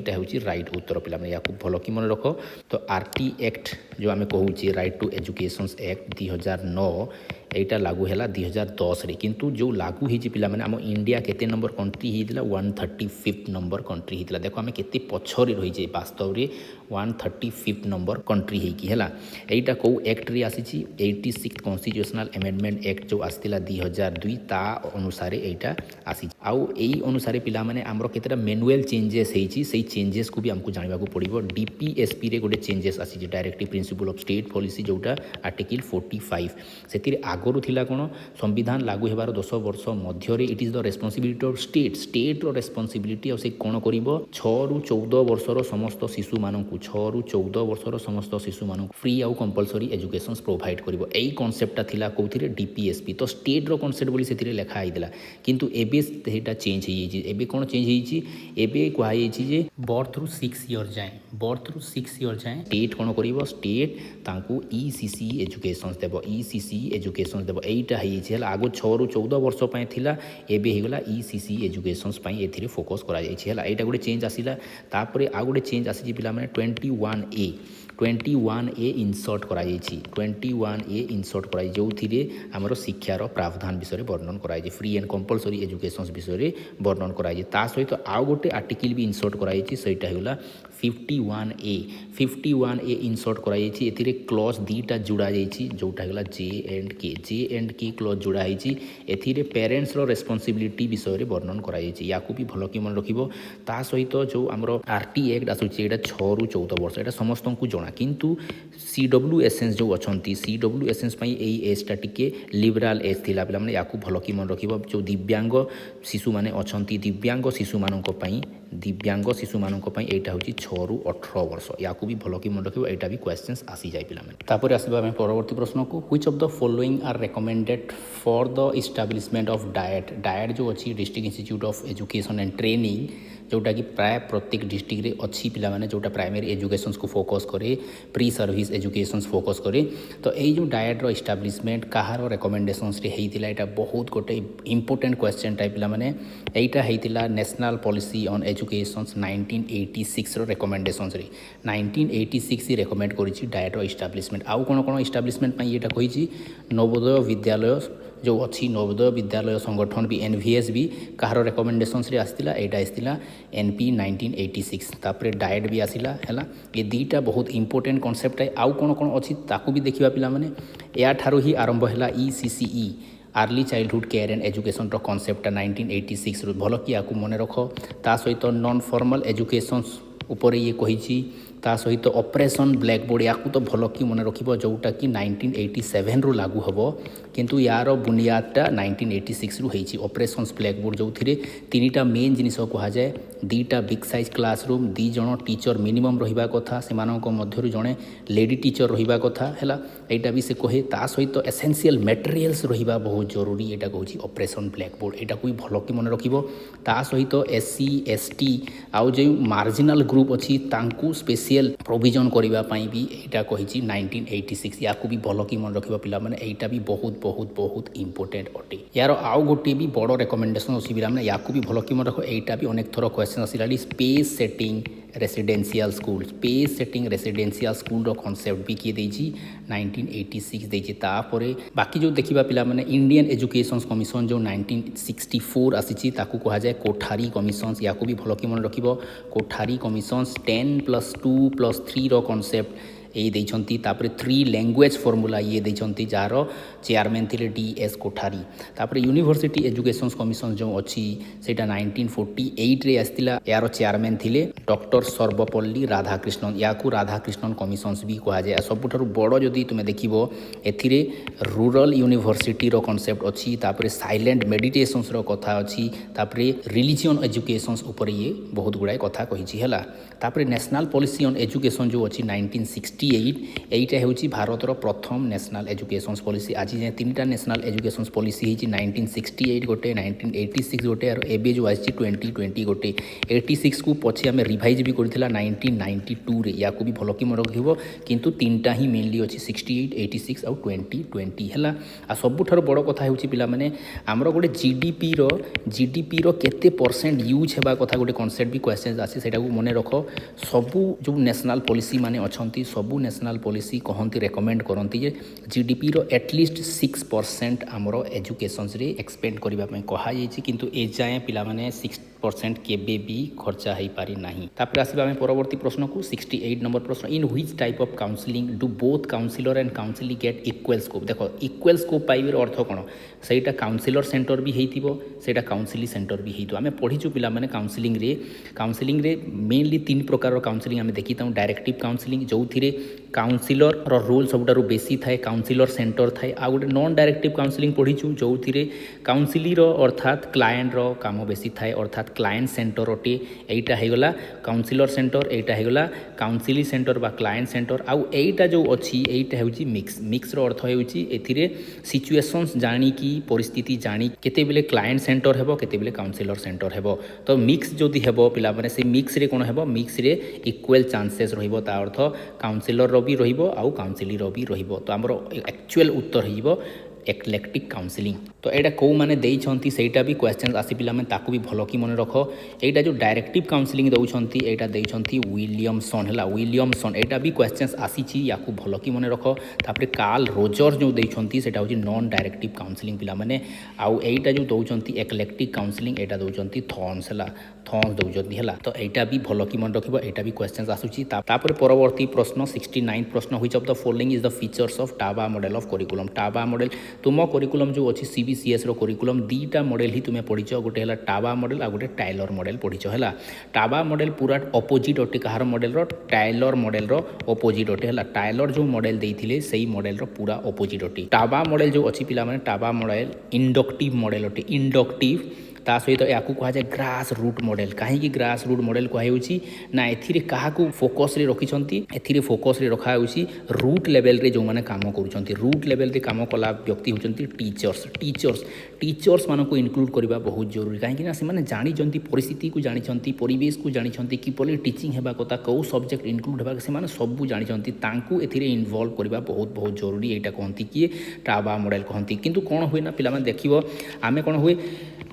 हूँ राइट उत्तर पिला या भल कि मन रख तो आरटी एक्ट जो आम कहूँ राइट टू एजुकेशन एक्ट 2009 यहाँ लागू है 2010 रे किंतु जो लागू होती पिला आम इंडिया केते नंबर कंट्री होता 135 नंबर कंट्री होता देखो आम केते पछरे रही वास्तव में 135 नंबर कंट्री है यहाँ कौ एक्ट रे आसी 86 कॉन्स्टिट्यूशनल अमेंडमेंट एक्ट जो आसला 2002 ता अनुसार यहाँ आसी आउ यही अनुसार पिला माने आमर केतेटा मैनुअल चेंजेस होती से चेंजेस को भी आमको जानवा पड़ो डीपीएसपी रे गोटे चेंजेस आसी directive principle of state policy जोटा आर्टिकल 45 से आगरू थिला कोन संविधान लागू हेबार 10 वर्ष मध्य it is the responsibility of state responsibility और से कौन कर 6 रु 14 वर्षर समस्त शिशु मानू 6 रु 14 वर्षर समस्त शिशु मानू फ्री आउ कंपलसरी एजुकेशन प्रोवाइड करिवो एई कॉन्सेप्टटा थिला कोथिरे डीपीएसपी तो स्टेट रो कॉन्सेप्ट बोली सेथिरे लेखा आइदिला किंतु एबे सेटा चेंज हो जाइए एबे कौन चेंज हो एबे कहै जे बर्थ रु 6 इयर जाए स्टेट कौन कर स्टेट तांकू ईसीसी एजुकेशन देव एजुकेशन देव यहीटा है आगो 6 रु 14 वर्ष पाए थिला एबे होगला ईसीसी एजुकेशन पाई एथिरे फोकस करा जाइछि है एटा गोटे चेंज आसिला तापरे आ गोटे चेंज आसी पिला माने 21A इनसर्ट करा जाइछि 21A इनसर्ट करा जो थिरे हमरो शिक्षार प्रावधान विषय रे वर्णन करा जाइछि फ्री एंड कंपलसरी एजुकेशन विषय रे वर्णन करा जाइछि ता सहित आउ गोटे आर्टिकल भी इनसर्ट करा जाइछि सेटा होगला 51A इनसर्ट करा जाइछि एथिरे क्लॉज दीटा जुड़ा जाइछि जोटा होगला जे एंड के क्लॉज जुड़ा होइछि एथिरे पेरेंट्स रो रेस्पॉन्सिबिलिटी विषय रे वर्णन करा जाइछि याकू भी भल कि मन रखिबो ता सहित जो हमरो आरटी एक्ट आसुछि एटा 6 रु 14 वर्ष एटा समस्त को जणा किंतु CWSNs जो अछंती CWSNs पई एई एजटा टिके लिबराल एज थिला पिला माने याकू भल कि मन रखिबो जो दिव्यांग शिशु माने अछंती दिव्यांग शिशु मानक पई एटा होछि 6 रु 18 वर्ष याकू भी भल कि मन रखिबो एटा भी क्वेश्चंस आसी जाय पिला माने तापर आसीबा हम परवर्ती प्रश्न को which of the following are recommended for the establishment of DIET जो अच्छी district institute of education and training जोटा कि प्राय प्रत्येक डिस्ट्रिक्ट रे अच्छी पिला माने जोटा प्राइमरी एजुकेशन को फोकस करे प्री सर्विस एजुकेशन फोकस करे तो यही जो डायट रो इस्टाब्लिशमेंट कहार रिकमेंडेशंस रे हेतिला एटा बहुत गोटे इंपोर्टेंट क्वेश्चन टाइप पिला माने एटा हेतिला नेशनल पॉलिसी ऑन एजुकेशन 1986 रो रिकमेंडेशंस रे 1986 ही रेकमेंड करिछि डायट रो इस्टाब्लिशमेंट आउ कोन इस्टाब्लिशमेंट पई एटा कहिछि नवोदय विद्यालय जो अच्छी नवोदय विद्यालय संगठन भी NVS भी कहार रिकमेंडेशंस रे आसतिला एटा आसतिला NP 1986 तापरे डायट भी आसिला हैला ये दीटा बहुत इंपोर्टेंट कॉन्सेप्ट है आउ कोन अच्छी ताकू भी देखिबा पिला माने या ठारो ही आरंभ हैला ECCE early childhood care and education रो कॉन्सेप्ट 1986 रो भल कि आकू मने रख ता सहित नॉन फॉर्मल एजुकेशन ऊपर ये कहिछि ता सहित ऑपरेशन ब्लैक बोर्ड या तो भल कि मन रखिबो जोटा कि 1987 रु लागू हबो किंतु यार बुनियादटा 1986 रु हेछि ऑपरेशन ब्लैक बोर्ड जो थिरे तीनटा मेन जिनिस कहा जाए दीटा बिग साइज क्लासरूम 2 जण टीचर मिनिमम रहिबा कथा सेमानक मध्यरु जणे लेडी टीचर रहिबा कथा हैला एटा भी से कहे ता सहित एसेंशियल मटेरियल्स रहिबा बहुत जरूरी एटा कहछि ऑपरेशन ब्लैक बोर्ड एटा कोई भल कि मन रखिबो ता सहित SC ST आउ जे मार्जिनल ग्रुप अच्छी स्पेशल प्रोविजन करने भी यहाँ कही 1986 या भी भल कि मन रख पिला माने यहाँ भी बहुत बहुत बहुत इंपोर्टेंट अटे। यार आउ गोटे भी बड़ रेकमेंडेशन अच्छी पिला या भी भल कि मन रख यहाँ भी अनेक थर क्वेश्चन आसला space setting residential school space setting residential school रो कॉन्सेप्ट भी किए देछि 1986 देछि। तापर बाकी जो देखा पिला माने इंडियन एजुकेशन कमिशन जो 1964 आसी ताकू कहा जाए कोठारी कमिशन या भी भल कि मन रखिबो कोठारी कमिशन 10+2+3 रो कॉन्सेप्ट ये देइछंती। तापर 3 लैंग्वेज फॉर्मूला ये देइछंती जार चेयरमैन थिले DS कोठारी। तापर यूनिवर्सिटी एजुकेशन कमिशन जो अच्छी सेटा 1948 रे आस्तिला यार चेयरमैन थिले डॉक्टर सर्वपल्ली राधाकृष्णन या राधाकृष्णन कमिशंस भी कहा जाए। सबुठारु बड़ जदि तुमे देखिबो एथिरे रूरल यूनिवर्सिटी रो कॉन्सेप्ट अच्छी तापर साइलेंट मेडिटेशंस रो कथा अच्छी तापर रिलीजियन एजुकेशंस ऊपर ये बहुत गुड़ाए कथा कही है। तापर नेशनल पॉलिसी ऑन एजुकेशन जो अच्छी 1968 এইটা ହେଉଛି ଭାରତର ପ୍ରଥମ ନ୍ୟାସନାଲ୍ ଏଜୁକେସନ୍ସ ପଲିସି। ଆଜି ଯାଏଁ 3ଟା ନ୍ୟାସନାଲ୍ ଏଜୁକେସନ୍ସ ପଲିସି ହେଇଛି 1968 ଗୋଟେ 1986 ଗୋଟେ ଆଉ ଏବେ ଯେଉଁ ଆସିଛି 2020 ଗୋଟେ। 86କୁ ପଛେ ଆମେ ରିଭାଇଜ୍ ବି କରିଥିଲା 1992ରେ ୟାକୁ ବି ଭଲ କି ମନେ ରଖିବ କିନ୍ତୁ 3ଟା ହିଁ ମେନଲି ଅଛି 68, 86 ଆଉ 2020 ହେଲା। ଆଉ ସବୁଠାରୁ ବଡ଼ କଥା ହେଉଛି ପିଲାମାନେ ଆମର ଗୋଟେ ଜିଡିପିର କେତେ ପରସେଣ୍ଟ ୟୁଜ୍ ହେବା କଥା ଗୋଟେ କନସେପ୍ଟ ବି କ୍ୱେଶ୍ଚନ୍ ଆସି ସେଇଟାକୁ ମନେ ରଖ। ସବୁ ଯେଉଁ ନ୍ୟାସନାଲ୍ ପଲିସି ମାନେ ଅଛନ୍ତି ସବୁ न्यासनाल पॉलिसी कहती रेकमेंड करती जे जीडीपी रो एटलिस्ट 6% आमर एजुकेशन रे एक्सपेंड करने कहुई किंतु ए जाए पिला माने 6% केबे भी खर्चा हो पारि नहीं। तापर आसिबा आमे परवर्ती प्रश्न को 68 नंबर प्रश्न in which type of counselling do both councillor and काउंसिली get equal scope. देखो इक्वल स्कोप पाइबार अर्थ कौन सहीटा काउंसिलर सेंटर भी होइतिबो सेटा काउंसिली सेंटर भी होइतो। आमे पढ़ीचु पिला माने काउंसिलिंग रे मेनली 3 प्रकार काउंसिलिंग आमे देखिता डायरेक्टिव काउंसिलिंग जो थिरे काउंसिलर रो रोल सबुठारु बेसी थाए काउंसिलर सेंटर थाए। आ गोटे नॉन डायरेक्टिव काउंसिलिंग पढ़ीचु जो थिरे काउंसिली रो अर्थात क्लाएंट रो काम बेसी थाए अर्थात क्लाएंट सेंटर अटे। एटा हेगला काउंसिलर सेंटर एटा हेगला काउंसिली सेंटर बा क्लाएंट सेंटर। आउ एटा जो अच्छी एटा हेउची मिक्स रो अर्थ हेउची एथिरे सिचुएशंस जानी की परिस्थिति जानी केते बेले क्लाएंट सेंटर हेबो केते बेले काउंसिलर सेंटर हेबो। तो मिक्स जदि हेबो पिला माने से मिक्स रे कोन हेबो मिक्स रे इक्वल चांसेस रहिबो ता अर्थ काउंसिलर रो भी रहिबो आउ काउंसिली रो भी रहिबो। तो हमरो एक्चुअल उत्तर हेइबो एक्लेक्टिक काउंसिलिंग। तो यहाँ कौ मैंने देइछंती सेटा भी क्वेश्चन आसी पिला में ताकू भी भल कि मन रख। यहाँ जो डायरेक्टिव काउंसिलिंग दौरान यहाँ देइछंती विलियमसन है विलियमसन यहाँ भी क्वेश्चन आसी या भल कि मन रख। तापर कार्ल रोजर जो देइछंती सेटा होची नॉन डायरेक्टिव काउंसिलिंग पिला माने आउ यहाँ जो दौरान एक्लेक्टिक काउंसिलिंग यहाँ दौरान थॉर्न्स है थॉर्न्स दौरान है। तो यहाँ भी भल कि मन रखिबो यहाँ भी क्वेश्चन आसूची। तापर परवर्ती प्रश्न 69 प्रश्न which of the following is the features of Taba model of curriculum. Taba model तुम करिकुलम जो अच्छी CBCS रो करिकुलम 2टा मॉडल ही तुम्हें पढ़ीच गोटे है टाबा मॉडल आ गोटे टाइलर मॉडल पढ़ीच है। टाबा मॉडल पूरा अपोजिट अटे कहार मॉडल रो टाइलर मॉडल रो अपोजिट अटे है। टाइलर जो मॉडल देइथिले सेही मॉडल रो पूरा अपोजिट अटे। टाबा मॉडल जो अच्छी पिला माने टाबा मॉडल इंडक्टिव मॉडल अटे इंडक्टिव ता सहित या कह जाए ग्रास रूट मॉडल। कहीं ग्रास रूट मॉडल कहुच्छी ना एथिरे काहाकू फोकस रे रखिछंती एथिरे फोकस रे रखा होउची रूट लेवल रे जो माने काम करूछंती रूट लेवल रे काम कला व्यक्ति होचंती टीचर्स मान को इनक्लूड करबा बहुत जरूरी। कहीं ना से माने जानिछंती परिस्थिति को जानिछंती परिवेश को जानिछंती किपरि टीचिंग हेबा कथा कौ सब्जेक्ट इनक्लूड हेबा से माने सब जानिछंती तांकू एथिरे इन्वॉल्व करबा बहुत बहुत जरूरी। एटा कहंती कि टाबा मॉडल कहंती किंतु कोन होय ना पिला माने देखिबो आमे कोन होय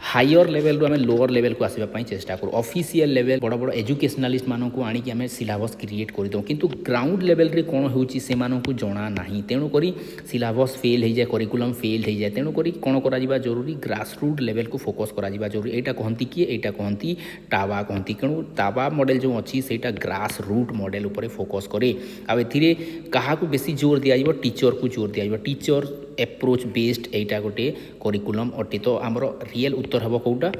हायर लेवल रो आमे लोअर लेवल को आसीबा पई चेष्टा करू। ऑफिशियल लेवल बड़ बड़ एजुकेशनलिस्ट मानन को आनी कि आमे सिलेबस क्रिएट कर दो किंतु ग्राउंड लेवल रे कोन होउची से मानन को जणा नाही। तेणु करी सिलेबस फेल हो जाए करिकुलम फेल हो जाए। तेणु करी कोन करा जिबा जरूरी ग्रास रूट लेवल को फोकस करा जिबा जरूरी। एटा कहंती कि एटा कहंती टाबा कहंती किणु टाबा मॉडल जो अछि सेटा ग्रास रूट मॉडल ऊपर फोकस करे। आ एथिरे काहा को बेसी जोर दिया जिवो टीचर को जोर दिया जिवो टीचर एप्रोच बेस्ड एटा गोटे करिकुलम अटे। तो आमर रियल उत्तर हम कौटा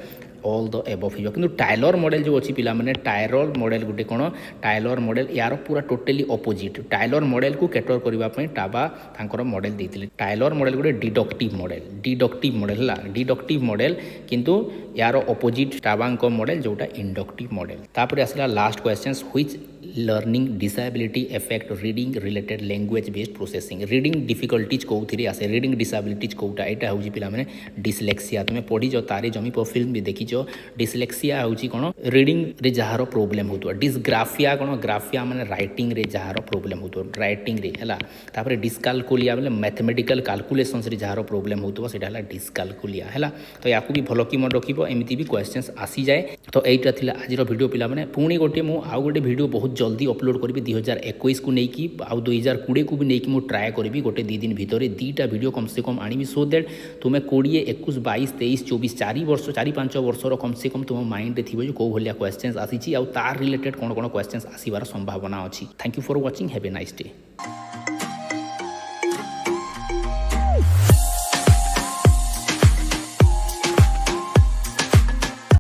ऑल द एबव हो कि टाइलर मॉडल जो अच्छी पिला माने टाइलर मॉडल गोटे कौन टाइलर मॉडल यार पूरा टोटली अपोजिट। टाइलर मॉडल को कैटर करने टाबा तांकर मॉडल देते। टाइलर मॉडल गोटे डिडक्टिव मॉडल है डिडक्टिव मॉडल किंतु यार अपोजिट टाबांक मॉडल जोटा इंडक्टिव मॉडल। तापर आसला last question which learning disability effect reading related language based processing. Reading difficulties कौन आसे रीडिंग डिसेबिलिटीज कौटा यहाँ हूँ पिला माने डिसलेक्सिया। तुम्हें पढ़ी तारे जमी फिल्म भी देखी देखिच डिस्लेक्सिया होची कोन रीडिंग रे जहार प्रॉब्लम होतो डिस्ग्राफिया कोन ग्राफिया माने राइटिंग रे जहार प्रॉब्लम होतो राइटिंग रे हला तापर डिस्कालकुलिया बोले मैथमेटिकल कैलकुलेशंस रे जहार प्रॉब्लम होतो सेटा हला डिस्कालकुलिया हला तो याकू भी भलो की मन रखिबो एमिति भी क्वेश्चंस आसी जाए तो एटा थिला आजिरो वीडियो पिला माने पुणी गोटे मु आउ गोटे वीडियो बहुत जल्दी अपलोड करबी 2021 को नहीं कि आउ 2020 को भी नहीं कि मु ट्राए करबी गोटे 2 दिन भितर दीटा वीडियो कम से कम आनिबी सो दैट तुमे 20 21 22 23 24 4 वर्ष 4-5 वर्षर कम से कम तुम माइंड रे थिबो जे को भलिया क्वेश्चंस आसीची आ तार रिलेटेड कोन कोन क्वेश्चंस आसीबार संभावना अछि thank you for watching have a nice day.